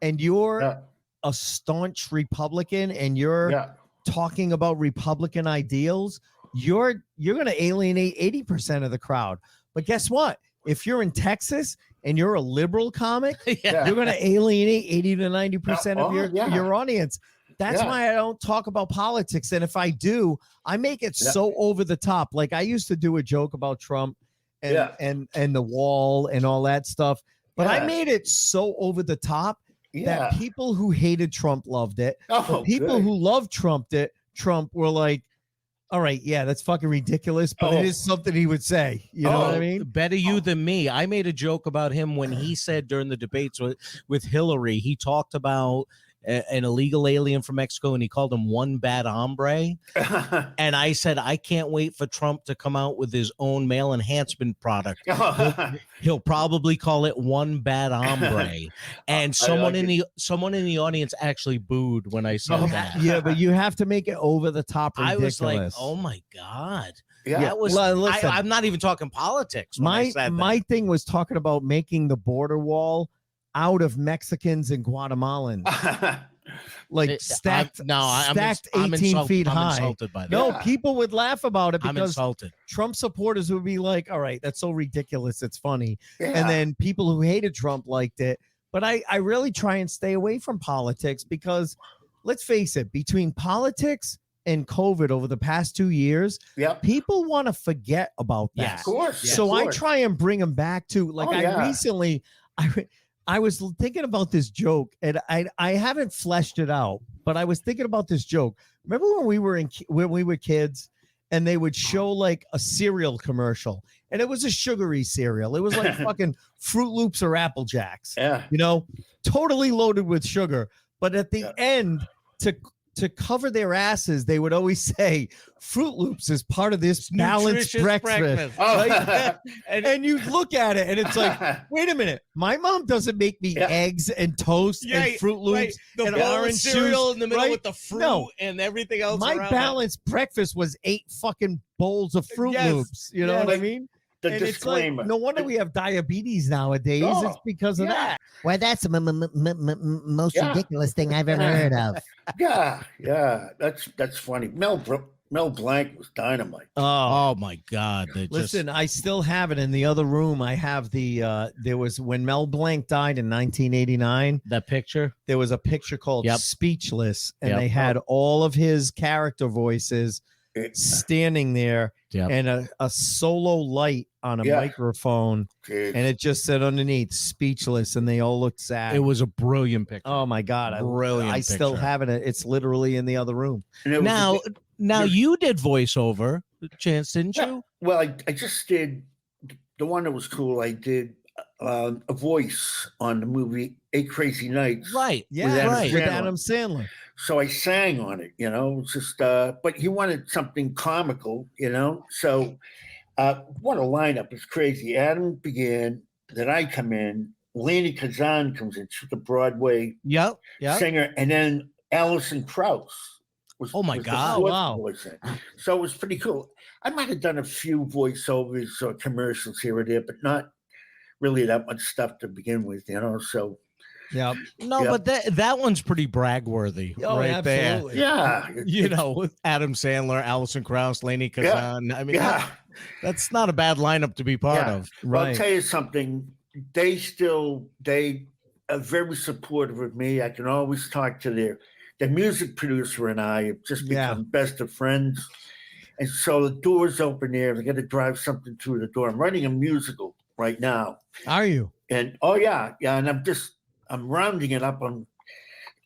and you're a staunch Republican and you're talking about Republican ideals, you're going to alienate 80% of the crowd. But guess what? If you're in Texas and you're a liberal comic, you're going to alienate 80 to 90% of your audience. That's why I don't talk about politics. And if I do, I make it so over the top. Like I used to do a joke about Trump and the wall and all that stuff. But I made it so over the top that people who hated Trump loved it. People who loved Trump were like, all right, that's fucking ridiculous, but it is something he would say. You know what I mean? Better you than me. I made a joke about him when he said during the debates with Hillary, he talked about an illegal alien from Mexico, and he called him one bad hombre. And I said, I can't wait for Trump to come out with his own male enhancement product. He'll probably call it one bad hombre. And someone in the audience actually booed when I said that. Yeah, but you have to make it over the top ridiculous. I was like, oh my God. Yeah. That was, listen, I'm not even talking politics. My thing was talking about making the border wall out of Mexicans and Guatemalans, like stacked 18 feet high. Insulted by that. No, people would laugh about it I'm because insulted. Trump supporters would be like, all right, that's so ridiculous, it's funny. And then people who hated Trump liked it. But I really try and stay away from politics because let's face it, between politics and COVID over the past 2 years, Yep. people want to forget about that. Yes. Of course. Yes. So of I course. try and bring them back to like Oh, I yeah. recently I was thinking about this joke and I haven't fleshed it out, but I was thinking about this joke. Remember when we were kids and they would show like a cereal commercial and it was a sugary cereal. It was like fucking Fruit Loops or Apple Jacks. Yeah. You know, totally loaded with sugar, but at the Yeah. end to cover their asses, they would always say Fruit Loops is part of this balanced Nutritious breakfast. Oh. Right? and you look at it and it's like, wait a minute, my mom doesn't make me Yeah. eggs and toast and Fruit Loops Right. The and bowl of orange cereal juice, in the middle right? with the fruit No. and everything else. My around balanced breakfast was 8 fucking bowls of Fruit Yes. Loops. You know what I Yes. mean? The And it's like, disclaimer. no wonder we have diabetes nowadays. Oh, It's because of yeah. that. Well, that's the most Yeah. ridiculous thing I've ever heard of. Yeah. That's funny. Mel Blanc was dynamite. Oh my God! Listen, I still have it in the other room. I have the there was when Mel Blanc died in 1989, that picture. there was a picture called Yep. Speechless, and Yep. they had all of his character voices It- standing there Yep. and a solo light on a Yeah. microphone, Dude. and it just said underneath Speechless, and they all looked sad. It was a brilliant picture. Oh my God. Brilliant I still picture. have it. It's literally in the other room. And it was a- Now you're- you did voiceover, Chance, didn't Yeah. you? well, I just did the one that was cool. I did a voice on the movie Eight Crazy Nights. Right. Yeah, Adam right. with Sandler. Adam Sandler. So I sang on it, it's just, but he wanted something comical, So what a lineup is crazy. Adam began, then I come in, Laney Kazan comes in, she's the Broadway Yep. Yep. singer, and then Alison Krauss. Oh, my the God. fourth Wow. voice in. So it was pretty cool. I might have done a few voiceovers or commercials here or there, but not really that much stuff to begin with, So Yeah. No, Yep. but that one's pretty bragworthy, Oh, right there. absolutely. yeah, You know, with Adam Sandler, Allison Krauss, Laney Kazan. I mean, yeah. that's not a bad lineup to be part Yeah. of. Well, I'll Right. tell you something. They are very supportive of me. I can always talk to their music producer, and I have just Yeah. become best of friends. And so the door's open there. I got to drive something through the door. I'm writing a musical right now, Are you? and and I'm rounding it up on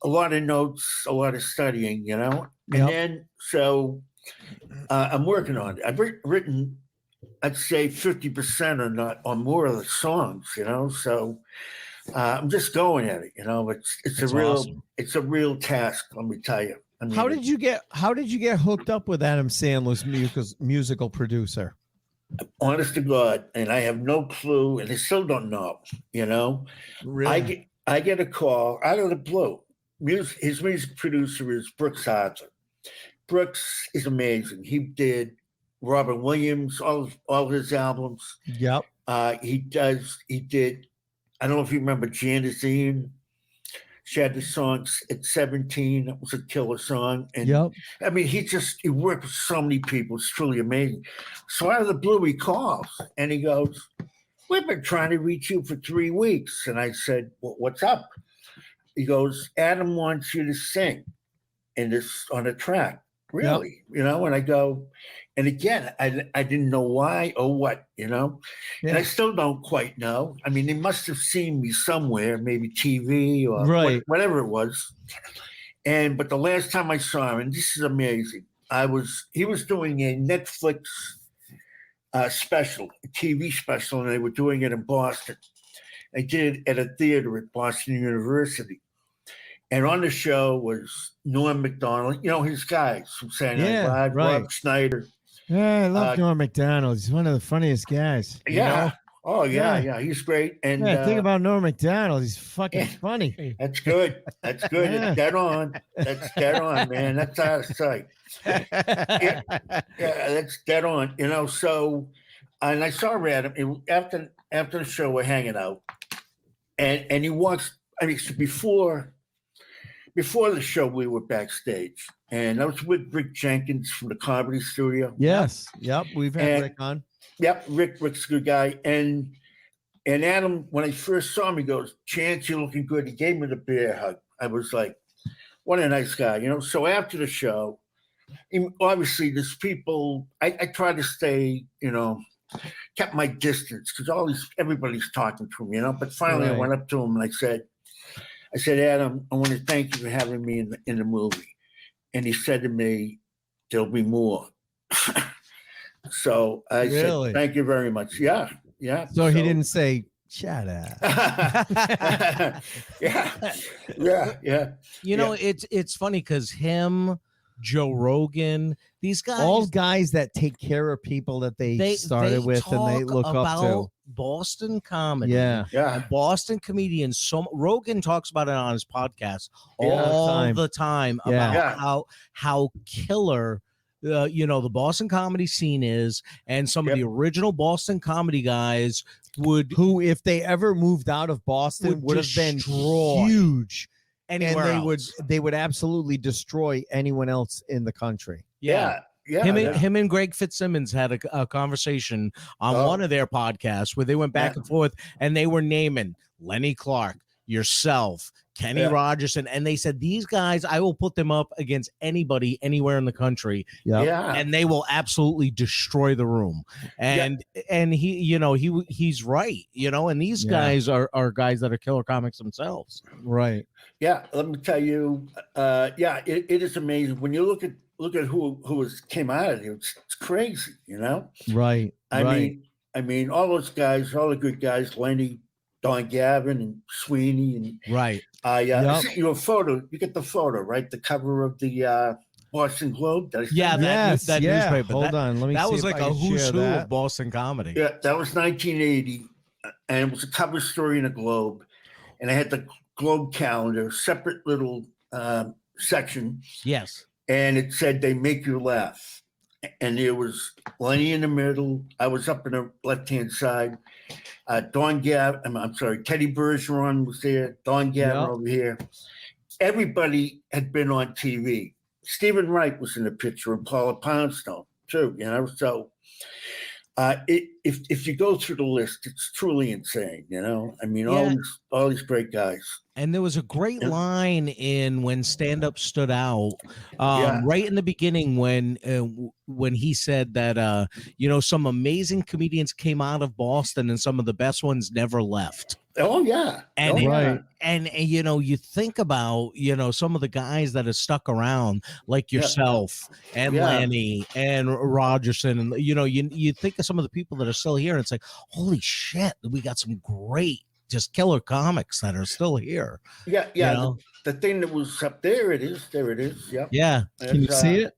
a lot of notes, a lot of studying, And Yep. then so I'm working on it. I've written, I'd say 50% or more of the songs, So I'm just going at it, It's That's a real awesome. it's a real task. Let me tell you. I mean, How did you get hooked up with Adam Sandler's musical producer? honest to God, and I have no clue, and I still don't know. I get a call out of the blue. His music producer is Brooks Arthur. Brooks is amazing. He did Robin Williams, all his albums. Yep. He did. I don't know if you remember Janazine. She had the songs at 17. That was a killer song. And Yep. I mean, he worked with so many people. It's truly amazing. So out of the blue, he calls and he goes, "We've been trying to reach you for 3 weeks." And I said, "Well, what's up?" He goes, "Adam wants you to sing on a track." Really? And I go, and again, I didn't know why or what, And I Yeah. still don't quite know. I mean, they must have seen me somewhere, maybe TV or Right. whatever it was. But the last time I saw him, and this is amazing, he was doing a Netflix special, a TV special, and they were doing it in Boston. They did it at a theater at Boston University. And on the show was Norm Macdonald, his guys from Saturday Yeah, Night Live, right. Rob Schneider. Yeah, I love Uh, Norm Macdonald. He's one of the funniest guys. you Yeah. know? Oh, Yeah. yeah, he's great. And Yeah, think about Norm Macdonald. He's fucking funny. that's good. That's good. Yeah. It's dead on. That's dead on, man. That's out of sight. Yeah, that's dead on. So, and I saw Adam after the show. We're hanging out, and he walks. I mean, so before the show, we were backstage, and I was with Rick Jenkins from the Comedy Studio. Yes. Yep. We've had And- Rick on. Yep, Rick's a good guy. And Adam, when I first saw him, he goes, "Chance, you're looking good." He gave me the bear hug. I was like, what a nice guy, you know. So after the show, obviously there's people. I try to stay, you know, kept my distance because everybody's talking to me, you know. But finally, I Right. went up to him and I said, Adam, I want to thank you for having me in the movie. And he said to me, there'll be more. So I Really? said, thank you very much. Yeah. Yeah. So he didn't say, shut up. yeah. You know, it's funny because him, Joe Rogan, these guys, All guys that take care of people that they started with and they talk look up about to. Boston comedy. Yeah. Yeah. And Boston comedians. So Rogan talks about it on his podcast Yeah. all the time Yeah. about how killer you know, the Boston comedy scene is, and some of the original Boston comedy guys who, if they ever moved out of Boston, would have been destroy huge. anywhere And else. they would absolutely destroy anyone else in the country. Yeah. Him and Greg Fitzsimmons had a conversation on one of their podcasts where they went back and forth, and they were naming Lenny Clark, yourself, Kenny Rogerson, and they said these guys, I will put them up against anybody anywhere in the country, and they will absolutely destroy the room. And he, you know, he's right, you know, and these guys are guys that are killer comics themselves, right? Yeah, let me tell you, it is amazing when you look at who came out of it. It's crazy, you know. Right. I mean, all those guys, all the good guys, Lenny, Don Gavin, and Sweeney, and I sent you a photo. You get the photo, right? The cover of the Boston Globe. That newspaper. Hold on, let me. That see was if like I a can who's share who that. of Boston comedy. Yeah, that was 1980, and it was a cover story in a Globe, and I had the Globe calendar, separate little section. Yes. And it said they make you laugh. And there was Lenny in the middle. I was up in the left-hand side. Don Gavin, I'm sorry, Teddy Bergeron was there. Don Gavin over here. Everybody had been on TV. Stephen Wright was in the picture, and Paula Poundstone too. You know, so if you go through the list, it's truly insane. You know, I mean, all these great guys. And there was a great line in when stand up stood out right in the beginning when he said that you know, some amazing comedians came out of Boston and some of the best ones never left. Oh yeah. And you know, you think about, you know, some of the guys that have stuck around, like yourself and Lenny and Rogerson, and you know, you think of some of the people that are still here, and it's like, holy shit, we got some great, just killer comics that are still here. Yeah. You know? The thing that was up there, it is. There it is. Yep. Yeah. Can you see it?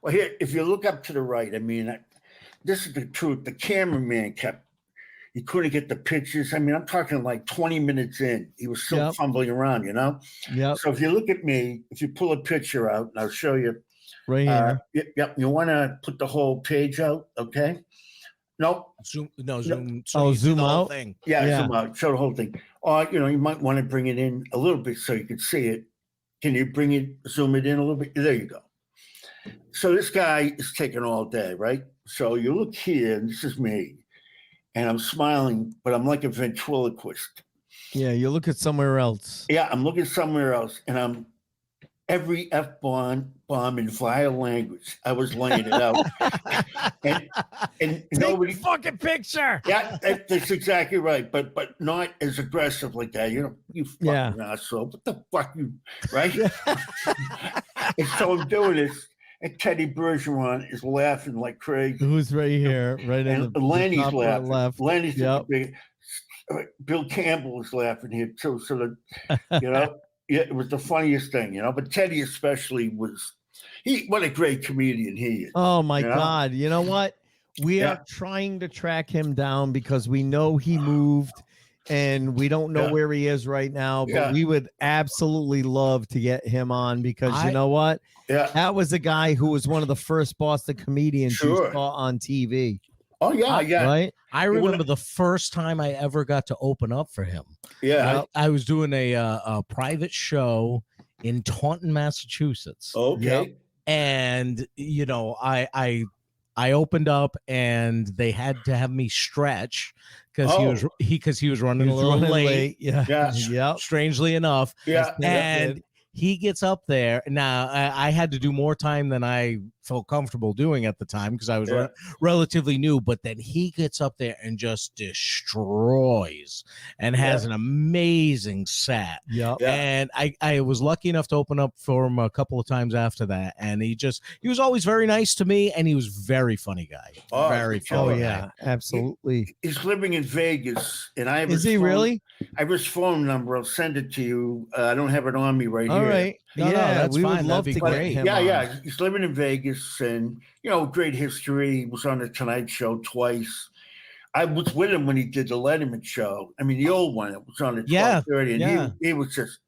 Well, here, if you look up to the right, I mean, this is the truth. The cameraman he couldn't get the pictures. I mean, I'm talking like 20 minutes in. He was still fumbling around, you know? Yeah. So if you look at me, if you pull a picture out, and I'll show you. Right here. Yep. You want to put the whole page out, okay? Nope. Zoom. So zoom the whole out. thing. Yeah, zoom out. Show the whole thing. Or, you know, you might want to bring it in a little bit so you can see it. Can you zoom it in a little bit? There you go. So this guy is taking all day, right? So you look here, and this is me. And I'm smiling, but I'm like a ventriloquist. Yeah, you look at somewhere else. Yeah, I'm looking somewhere else, and I'm every F-bomb in vile language. I was laying it out. and nobody fucking picture. Yeah, that's exactly right. But not as aggressive like that. You know, you fucking asshole. What the fuck you, right? And so I'm doing this. And Teddy Bergeron is laughing like crazy. Who's right here? Right in the Lenny's top laughing. left. Lenny's Bill Campbell was laughing here too. So that, you know, it was the funniest thing, you know. But Teddy especially what a great comedian he is. Oh my God. You know what? We are trying to track him down because we know he moved and we don't know where he is right now, but we would absolutely love to get him on because you know what? Yeah. That was a guy who was one of the first Boston comedians you saw on TV. Oh, yeah. Right? I remember the first time I ever got to open up for him. Yeah. I was doing a private show in Taunton, Massachusetts. Okay. And, you know, I opened up and they had to have me stretch because he was running a little late. Yeah. Strangely enough. Yeah. And he gets up there. Now, I had to do more time than I felt comfortable doing at the time because I was relatively new. But then he gets up there and just destroys and has an amazing set. Yep. Yeah. And I was lucky enough to open up for him a couple of times after that. And he was always very nice to me, and he was very funny guy. Oh, Very for funny Oh sure. guy. yeah, absolutely. He's living in Vegas, and I have Is his he phone- really? I have his phone number. I'll send it to you. I don't have it on me right All here. right. No, yeah, that's we fine. would That'd love be to But get great. him. yeah, he's living in Vegas, and great history. He was on the Tonight Show twice. I was with him when he did the Letterman show. I mean, the old one. It was on at 12:30, and yeah. he was just,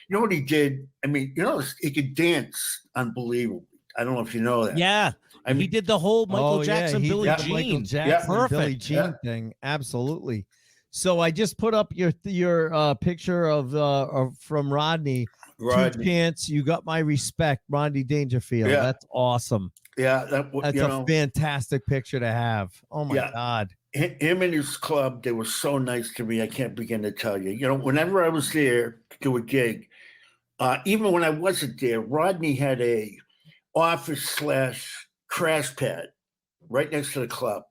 you know what he did? I mean, he could dance unbelievably. I don't know if you know that. Yeah. I mean, he did the whole Michael Jackson, he Billie did the Jean. Michael Jackson, Perfect. Billie Jean thing. Absolutely. So I just put up your picture of from Rodney. Two Rodney. chance, you got my respect, Rodney Dangerfield. Yeah. That's awesome. Yeah, That's a fantastic picture to have. Oh my Yeah. God. Him and his club, they were so nice to me. I can't begin to tell you. Whenever I was there to do a gig, even when I wasn't there, Rodney had a office / crash pad right next to the club.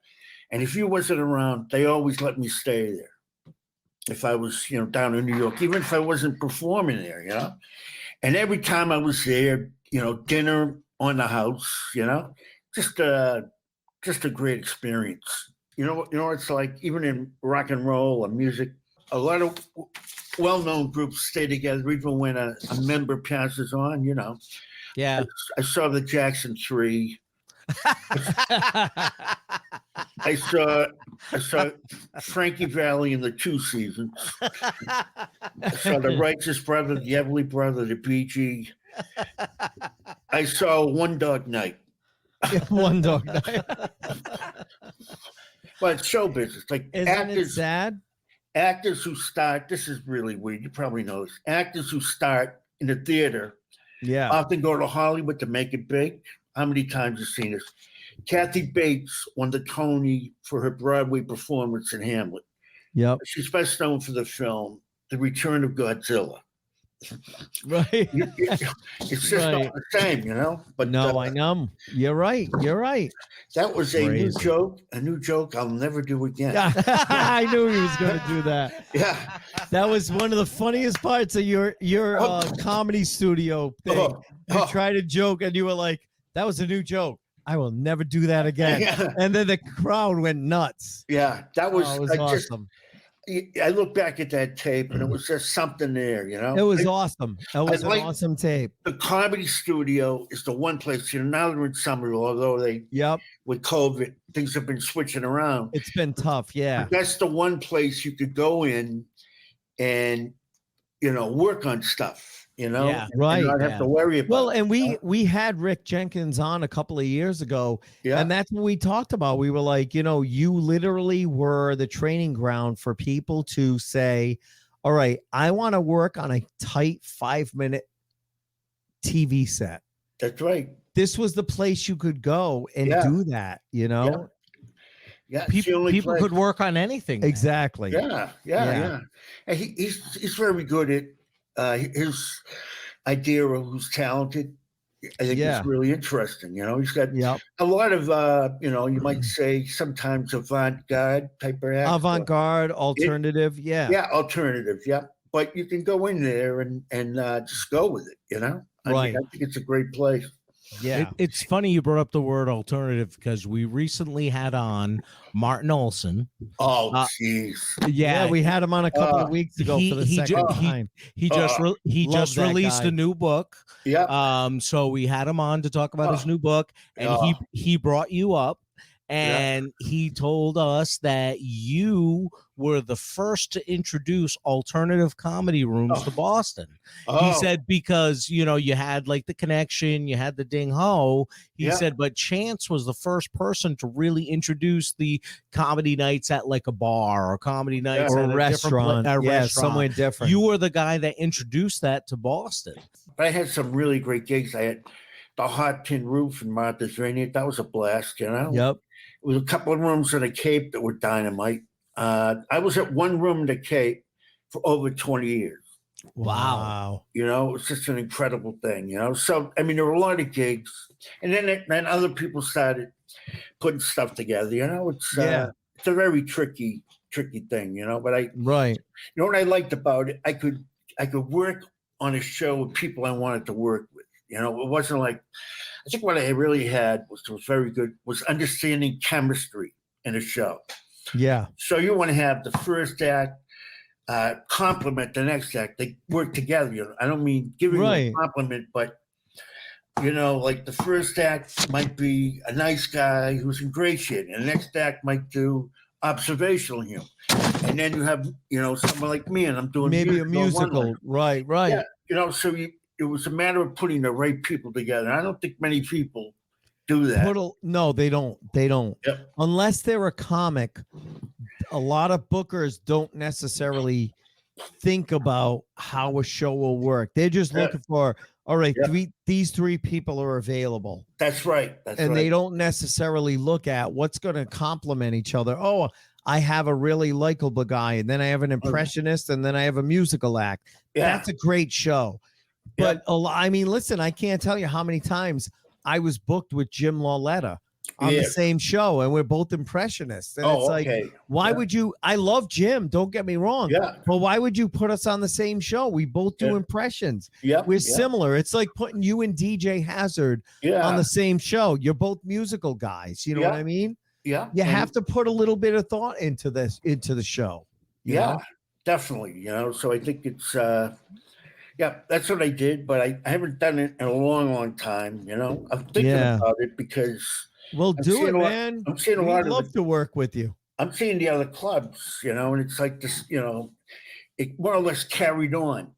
And if he wasn't around, they always let me stay there. If I was, down in New York, even if I wasn't performing there, And every time I was there, dinner on the house, just a great experience. It's like even in rock and roll or music, a lot of well-known groups stay together even when a member passes on, Yeah. I saw the Jackson 3. I saw Frankie Valli in the 2 seasons. I saw the Righteous Brother, the Everly Brother, the BG. I saw One Dog Night. One Dog Night. But show business, like Isn't it sad? actors who start, this is really weird, you probably know this. Actors who start in the theater Yeah. often go to Hollywood to make it big. How many times have you seen this? Kathy Bates won the Tony for her Broadway performance in Hamlet. Yep. She's best known for the film The Return of Godzilla. Right. It's just Right. not the same, But No, I know. You're right. You're right. that was a Crazy. new joke I'll never do again. I knew he was going to do that. Yeah. That was one of the funniest parts of your comedy studio thing. You tried to joke and you were like, "That was a new joke. I will never do that again." Yeah. And then the crowd went nuts. Yeah, that was, Oh, it was awesome. I look back at that tape and it was just something there, It was awesome. That was an like- awesome tape. The Comedy Studio is the one place, now they're in Somerville, although Yep. with COVID, things have been switching around. It's been tough. Yeah. That's the one place you could go in and, work on stuff, Yeah. Right. and not have to worry about Well, it. and we had Rick Jenkins on a couple of years ago, Yeah. and that's what we talked about. We were like, you literally were the training ground for people to say, all right, I want to work on a tight 5-minute TV set. That's right. This was the place you could go and Yeah. do that, Yeah. it's the only People place. could work on anything. Exactly. Yeah. And he's very good at his idea of who's talented. I think Yeah. it's really interesting. He's got Yep. a lot of you might say sometimes avant-garde type of act. Avant-garde, alternative. Yeah. Yeah, alternative. Yeah, but you can go in there and just go with it. Right. I think it's a great place. Yeah. It's funny you brought up the word alternative because we recently had on Martin Olson. Oh, Uh, jeez. Yeah, we had him on a couple of weeks ago he- for the he ju- second he- time. He just love released that guy. a new book. Yeah. So we had him on to talk about his new book, and Oh. he brought you up, and he told us that you were the first to introduce alternative comedy rooms to Boston. Oh, He said because you had like the connection, you had the ding ho. He Yeah. said, but Chance was the first person to really introduce the comedy nights at like a bar or comedy nights or at a a restaurant. different Yeah, restaurant. somewhere different. You were the guy that introduced that to Boston. I had some really great gigs. I had the Hot Tin Roof in Martha's Vineyard. That was a blast. Yep. It was a couple of rooms at the Cape that were dynamite. I was at one room at the Cape for over 20 years. Wow. You know, it's just an incredible thing. You know, so I mean, there were a lot of gigs, and then other people started putting stuff together. You know, it's a very tricky thing. You know, but Right. you know what I liked about it? I could work on a show with people I wanted to work with. You know, it wasn't like, I think what I really had was very good was understanding chemistry in a show. Yeah. So you want to have the first act compliment the next act. They work together. You know, I don't mean giving you a compliment, but you know, like the first act might be a nice guy who's ingratiating, and the next act might do observational humor, and then you have, you know, someone like me, and I'm doing maybe a musical. Right. Yeah, you know, so it was a matter of putting the right people together. I don't think many people do that. No, they don't. They don't. Yep. Unless they're a comic, a lot of bookers don't necessarily think about how a show will work. They're just looking for, all right, these three people are available. That's right. And they don't necessarily look at what's going to complement each other. Oh, I have a really likable guy, and then I have an impressionist, and then I have a musical act. Yeah. That's a great show. But I mean, listen, I can't tell you how many times I was booked with Jim Lauletta on the same show, and we're both impressionists. And it's like, why would you? I love Jim, don't get me wrong. Yeah. But why would you put us on the same show? We both do impressions. Yeah. We're similar. It's like putting you and DJ Hazard on the same show. You're both musical guys. You know what I mean? Yeah. You have to put a little bit of thought into the show. You know? Definitely. You know, so I think it's that's what I did, but I haven't done it in a long time. You know, I'm thinking about it because we'll do it, man. I'm seeing a lot of love to work with you. I'm seeing the other clubs, you know, and it's like this, you know, it more or less carried on.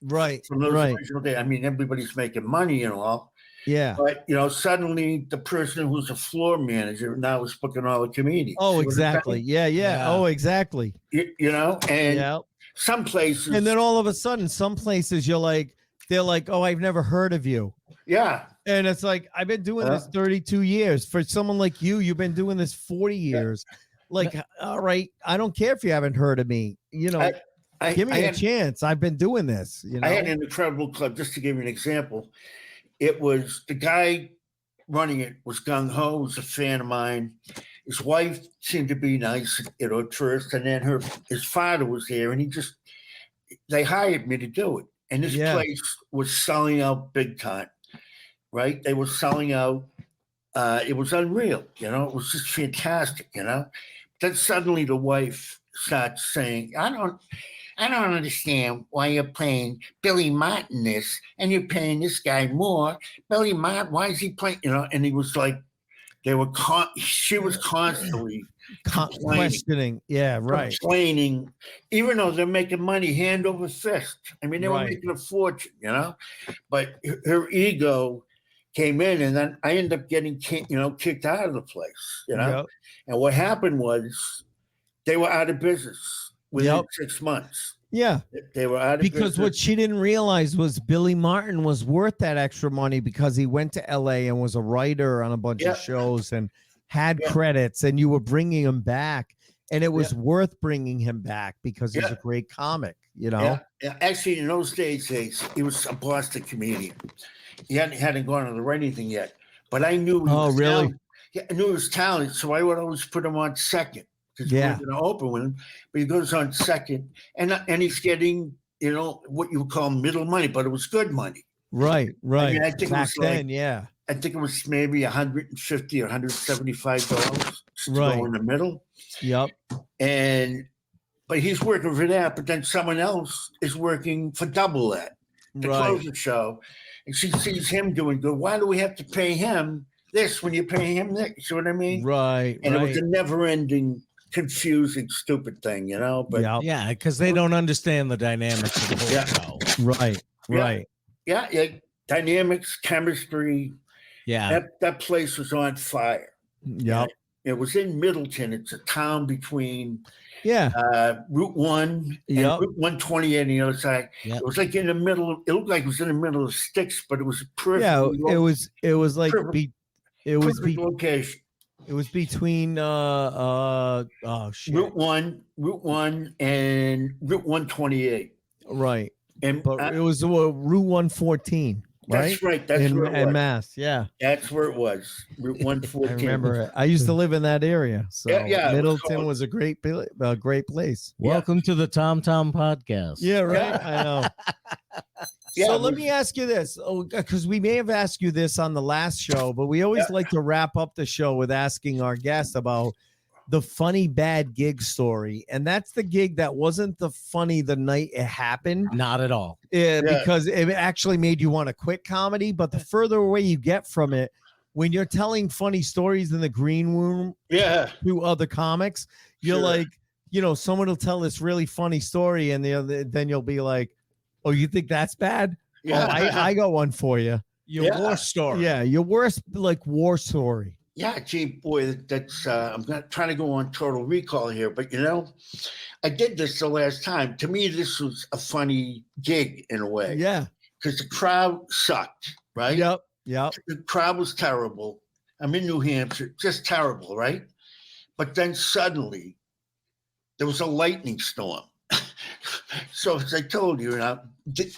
Right. From those original days. I mean, everybody's making money and all. Yeah. But, you know, suddenly the person who's a floor manager now is booking all the comedians. Oh, exactly. Yeah. Oh, exactly. You know, and some places. And then all of a sudden, some places they're like, oh, I've never heard of you. Yeah. And it's like, I've been doing this 32 years. For someone like you, you've been doing this 40 years. Like, all right, I don't care if you haven't heard of me. You know, give me a chance. I've been doing this. You know, I had an incredible club, just to give you an example. It was the guy running it was gung ho, was a fan of mine. His wife seemed to be nice, you know, at first, and then his father was there, and they hired me to do it. And this place was selling out big time, right? They were selling out. It was unreal, you know. It was just fantastic, you know. Then suddenly the wife starts saying, I don't understand why you're paying Billy Martin this and you're paying this guy more. Billy Martin, why is he playing? You know, and he was like, she was constantly questioning. Yeah, right. Complaining, even though they're making money hand over fist. I mean, they were making a fortune, you know, but her ego came in, and then I ended up getting, kicked out of the place, you know. And what happened was they were out of business within 6 months. Yeah. They were out of business. Because what she didn't realize was Billy Martin was worth that extra money because he went to LA and was a writer on a bunch of shows and had credits, and you were bringing him back, and it was worth bringing him back because he's a great comic, you know? Yeah. Actually, in those days, he was a Boston comedian. He hadn't gone on to write anything yet, but I knew he was talented. Yeah, I knew he was talented, so I would always put him on second because we were going to open with him. But he goes on second, and he's getting, you know, what you would call middle money, but it was good money. Right. I mean, I think back it was then, I think it was maybe $150 or $175 to go in the middle. Yep. But he's working for that, but then someone else is working for double that to close the show. And she sees him doing good. Why do we have to pay him this when you pay him that? You see what I mean? Right. And it was a never-ending, confusing, stupid thing, you know? But because they don't understand the dynamics of the whole show. Right. Yeah. Dynamics, chemistry. Yeah. That place was on fire. Yep. It was in Middleton. It's a town between Route 1 and Route 128 on the other side. Yep. It was like in the middle. It looked like it was in the middle of sticks, but it was perfect. Yeah, it was like perfect location. It was between Route 1 and Route 128. Right. And But it was Route 114, right? that's right. That's in, where it in was. Mass. Yeah, That's where it was. Route I 114. remember it. I used to live in that area, so Yeah, it was Middleton called- was a great place. Welcome to the Tom Podcast. Yeah, right. I know. Yeah, So it let was- me ask you this, because we may have asked you this on the last show, but we always like to wrap up the show with asking our guests about the funny bad gig story, and that's the gig that wasn't the funny the night it happened. Not at all. Because it actually made you want to quit comedy. But the further away you get from it, when you're telling funny stories in the green room Yeah. to other comics, you're Sure. like, someone will tell this really funny story, and then you'll be like, "Oh, you think that's bad? Yeah. Oh, I got one for you. Your Yeah. war story. Yeah, your worst war story. Yeah, gee, boy, that's I'm not trying to go on total recall here, but I did this the last time. To me, this was a funny gig in a way. Yeah. Because the crowd sucked, right? Yep. The crowd was terrible. I'm in New Hampshire, just terrible, right? But then suddenly there was a lightning storm. So as I told you,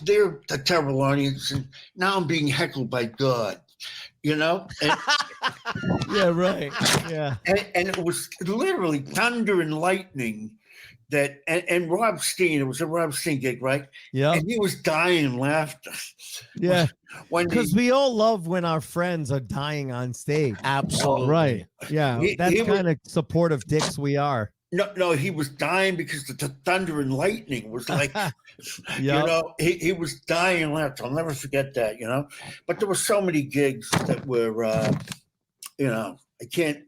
they're a terrible audience, and now I'm being heckled by God, And, Yeah, right. Yeah. and it was literally thunder and lightning and Rob Steen, it was a Rob Steen gig, right? Yeah. And he was dying in laughter. Yeah. When Because we all love when our friends are dying on stage. Absolutely. Right. Yeah. That's he was- kind of supportive dicks we are. no, he was dying because the thunder and lightning was like, he was dying in laughter. I'll never forget that, But there were so many gigs that were, I can't.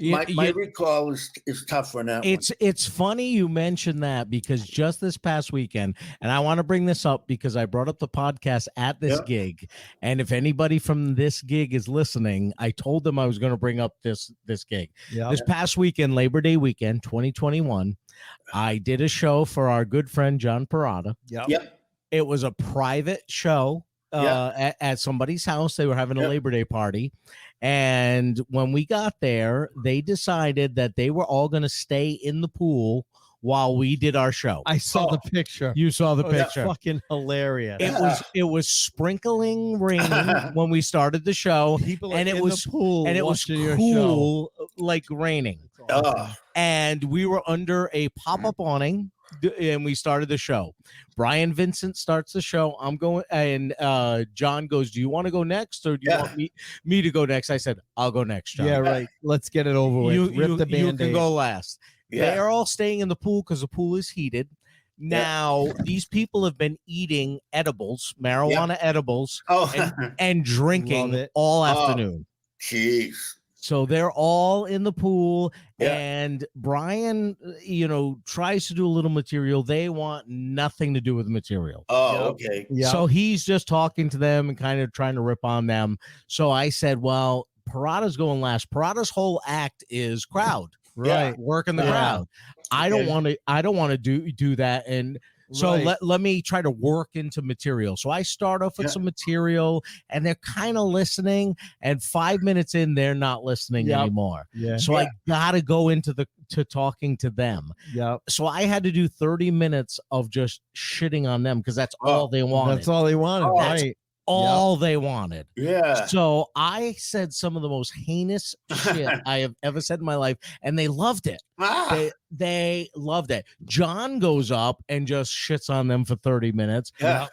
My recall is tough for that. It's funny you mentioned that, because just this past weekend, and I want to bring this up because I brought up the podcast at this gig, and if anybody from this gig is listening, I told them I was going to bring up this gig. Yeah. This past weekend, Labor Day weekend, 2021, I did a show for our good friend John Parada. Yep. It was a private show at somebody's house. They were having a Labor Day party. And when we got there, they decided that they were all going to stay in the pool while we did our show. I saw the picture. You saw the That's picture. fucking hilarious. It was sprinkling raining when we started the show, People and in it was the pool and it was watching your cool, like raining. Oh, And we were under a pop-up awning, and we started the show. Brian Vincent starts the show. I'm going, and John goes, "Do you want to go next, or do you want me to go next?" I said, "I'll go next, John." Yeah, right. Let's get it over with. Rip the You Band-Aid. can go last. Yeah. They're all staying in the pool because the pool is heated. Now, these people have been eating edibles, marijuana edibles, and Love drinking it. all afternoon. jeez. So they're all in the pool, Yeah. and Brian, tries to do a little material. They want nothing to do with the material. Oh, okay. Yeah. So he's just talking to them and kind of trying to rip on them. So I said, well, Parada's going last. Parada's whole act is crowd, Right. working the Yeah. crowd. I don't want to do that. And so Right. let me try to work into material. So I start off with some material, and they're kind of listening. And 5 minutes in, they're not listening anymore. Yeah. So I gotta go into to talking to them. Yeah. So I had to do 30 minutes of just shitting on them because that's all they wanted. That's all they wanted. That's Right. all they wanted. Yeah. So I said some of the most heinous shit I have ever said in my life, and they loved it. They loved it. John goes up and just shits on them for 30 minutes. Yeah.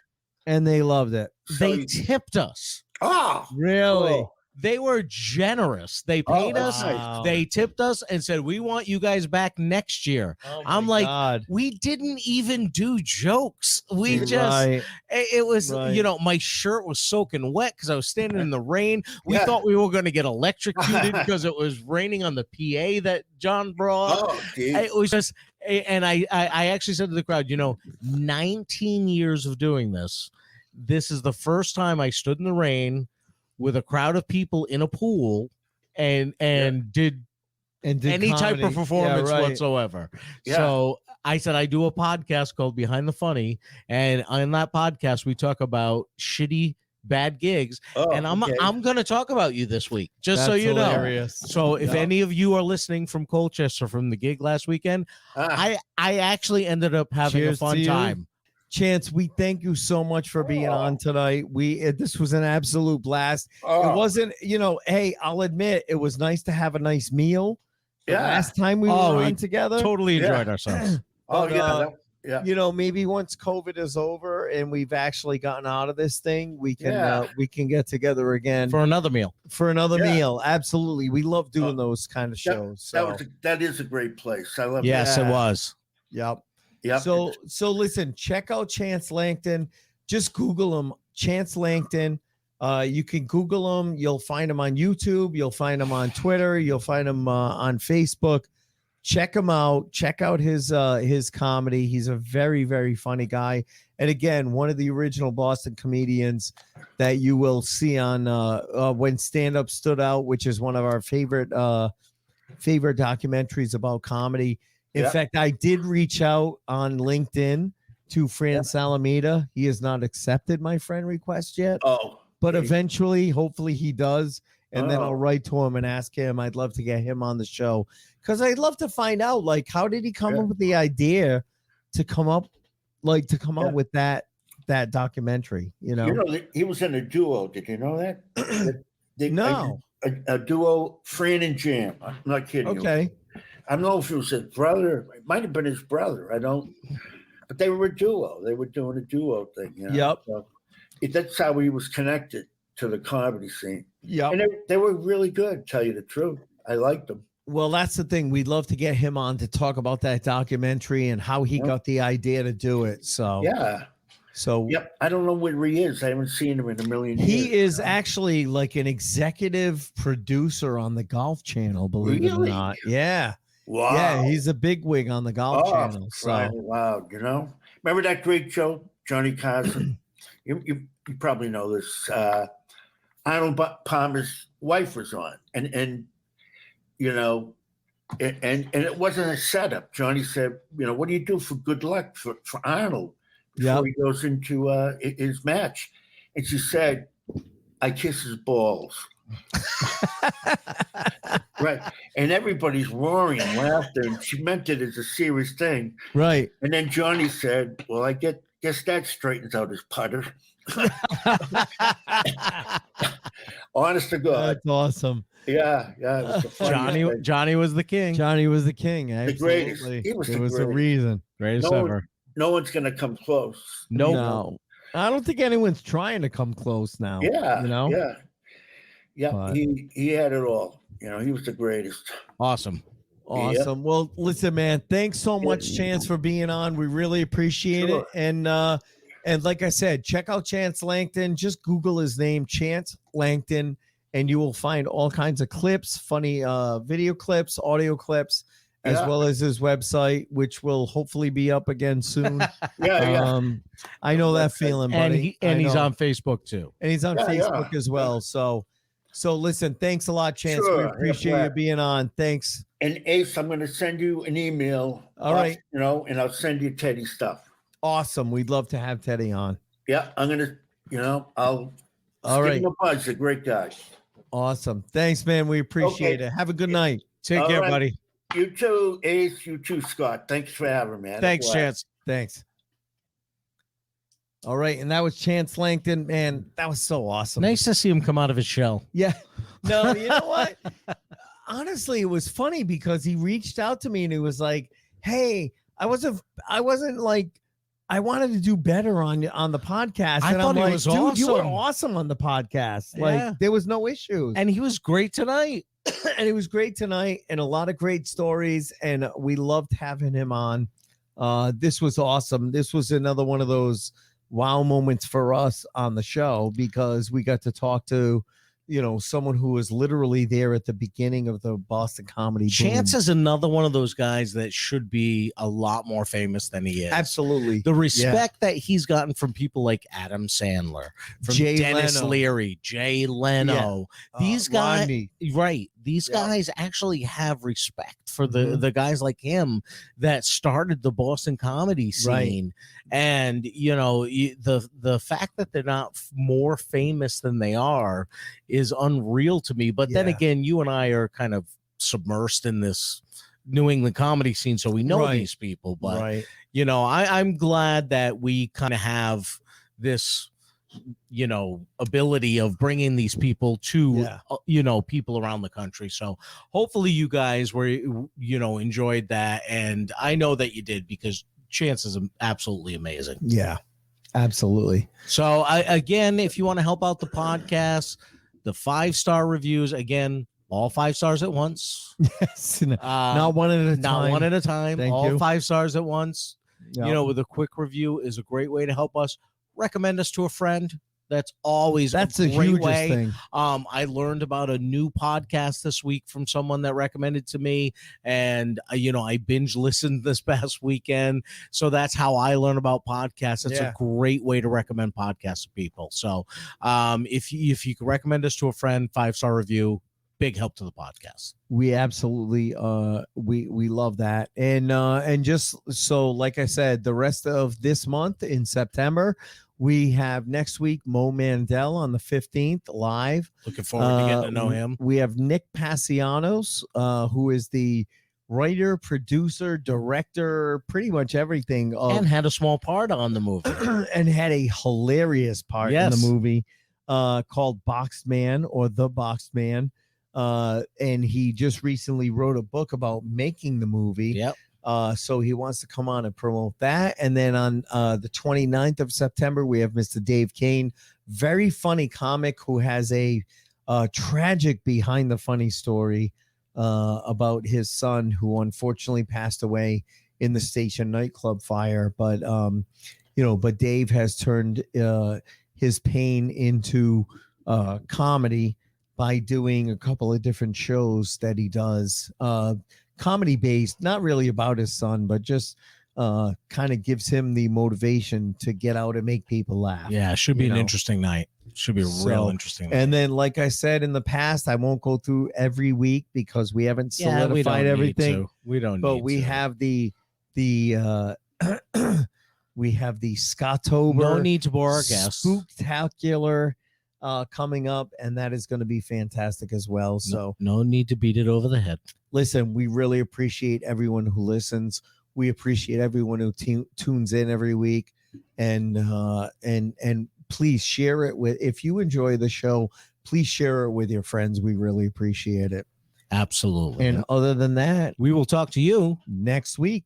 And they loved it. They tipped us. Oh, Really? cool. They were generous. They paid us. wow. They tipped us and said, "We want you guys back next year." I'm like, God. we didn't even do jokes. We just, Right. it was, Right. my shirt was soaking wet because I was standing in the rain. We Yeah. thought we were going to get electrocuted because it was raining on the PA that John brought. Oh, geez. It was just, and I actually said to the crowd, 19 years of doing this. This is the first time I stood in the rain with a crowd of people in a pool and did And did any type comedy. of performance Yeah, right. whatsoever. Yeah. So I said, I do a podcast called Behind the Funny. And on that podcast, we talk about shitty, bad gigs. Oh, And I'm going to talk about you this week, just so That's you know. hilarious. So if Yeah. any of you are listening from Colchester from the gig last weekend, Ah, I actually ended up having Cheers a fun to you. time. Chance, we thank you so much for being on tonight. This was an absolute blast. It wasn't, hey, I'll admit it was nice to have a nice meal. The last time we were on together. Totally enjoyed ourselves. Maybe once COVID is over and we've actually gotten out of this thing, we can get together again for another meal. Meal. Absolutely. We love doing those kind of shows. That is a great place. I love it. Yes, it was. Yep. Yep. So listen, check out Chance Langton. Just Google him, Chance Langton. You can Google him. You'll find him on YouTube. You'll find him on Twitter. You'll find him on Facebook. Check him out. Check out his comedy. He's a very, very funny guy. And again, one of the original Boston comedians that you will see on When Stand Up Stood Out, which is one of our favorite documentaries about comedy. In fact, I did reach out on LinkedIn to Fran Salamita. He has not accepted my friend request yet. But eventually, hopefully he does. And then I'll write to him and ask him. I'd love to get him on the show because I'd love to find out, like, how did he come up with the idea to come up with that documentary? He was in a duo. Did you know that? No. A duo, Fran and Jam. I'm not kidding. Okay. I don't know if it was his brother. It might have been his brother. But they were a duo. They were doing a duo thing. Yep. So that's how he was connected to the comedy scene. Yeah. And they were really good, tell you the truth. I liked them. Well, that's the thing. We'd love to get him on to talk about that documentary and how he got the idea to do it. So I don't know where he is. I haven't seen him in a million years. He is actually like an executive producer on the Golf Channel, believe it or not. Yeah. Wow. Yeah, he's a bigwig on the Golf Channel. So wow, remember that great show, Johnny Carson? you probably know this. Arnold Palmer's wife was on, and it wasn't a setup. Johnny said, what do you do for good luck for Arnold before he goes into his match? And she said, I kiss his balls. Right. And everybody's roaring and laughter, and she meant it as a serious thing. Right. And then Johnny said, well, I guess that straightens out his putter. Honest to God. That's awesome. Yeah. Johnny was the king. Johnny was the king. The greatest. He was there the was greatest. a reason. Greatest ever. No one's going to come close. No. I don't think anyone's trying to come close now. Yeah. Yeah. But he had it all. He was the greatest. Awesome. Yep. Well, listen, man, thanks so much, Chance, for being on. We really appreciate it. And like I said, check out Chance Langton. Just Google his name, Chance Langton, and you will find all kinds of clips, funny video clips, audio clips, as well as his website, which will hopefully be up again soon. I know that feeling, buddy. And he's on Facebook too. And he's on Facebook as well. So listen, thanks a lot, Chance. We appreciate you being on. Thanks. And Ace, I'm going to send you an email. All right. And I'll send you Teddy stuff. Awesome. We'd love to have Teddy on. Yeah, I'm going to, I'll give him a buzz. He's a great guy. Awesome. Thanks, man. We appreciate it. Have a good night. Take care, buddy. You too, Ace. You too, Scott. Thanks for having me, man. Thanks, Chance. Thanks. All right. And that was Chance Langton. Man, that was so awesome. Nice to see him come out of his shell. Yeah. No, you know what? Honestly, it was funny because he reached out to me and he was like, hey, I wasn't like, I wanted to do better on the podcast. I thought he was dude, awesome. You were awesome on the podcast. Like there was no issues. And he was great tonight. And it was great tonight and a lot of great stories. And we loved having him on. This was awesome. This was another one of those wow moments for us on the show because we got to talk to, someone who was literally there at the beginning of the Boston comedy boom. Chance is another one of those guys that should be a lot more famous than he is. Absolutely. The respect that he's gotten from people like Adam Sandler, from Dennis Leary, Jay Leno. These guys, Rodney. Right. These guys actually have respect for the guys like him that started the Boston comedy scene. Right. And, the fact that they're not more famous than they are is unreal to me. But then again, you and I are kind of submersed in this New England comedy scene, so we know Right. these people. But right. I'm glad that we kind of have this, ability of bringing these people to, people around the country. So hopefully you guys were, enjoyed that. And I know that you did, because Chance is absolutely amazing. Yeah, absolutely. So again, if you want to help out the podcast, the 5-star reviews, again, all 5 stars at once. Yes. Not one at a time. Not one at a time. Thank all you. 5 stars at once. Yep. With a quick review is a great way to help us. Recommend us to a friend. That's always That's a the great hugest way. thing. I learned about a new podcast this week from someone that recommended to me, and I binge listened this past weekend. So that's how I learn about podcasts. It's a great way to recommend podcasts to people. So if you could recommend us to a friend, 5-star review, big help to the podcast. We absolutely we love that. And just so, like I said, the rest of this month in September, we have next week Mo Mandel on the 15th live. Looking forward to getting to know him. We have Nick Pasianos, who is the writer, producer, director, pretty much everything and had a small part on the movie. And had a hilarious part in the movie called Boxed Man, or The Boxed Man. And he just recently wrote a book about making the movie. Yep. So he wants to come on and promote that. And then on the 29th of September, we have Mr. Dave Kane, very funny comic who has a tragic behind the funny story about his son, who unfortunately passed away in the Station nightclub fire. But but Dave has turned his pain into comedy by doing a couple of different shows that he does, comedy based, not really about his son, but just kind of gives him the motivation to get out and make people laugh. Yeah, it should be an interesting night. Should be a real interesting night. And then, like I said in the past, I won't go through every week because we haven't solidified everything. We don't, but we have the we have the Scottober. No need to bore our guests. Spooktacular coming up, and that is going to be fantastic as well. So no need to beat it over the head. Listen, we really appreciate everyone who listens. We appreciate everyone who tunes in every week, and please share it with. If you enjoy the show, please share it with your friends. We really appreciate it. Absolutely. And other than that, we will talk to you next week.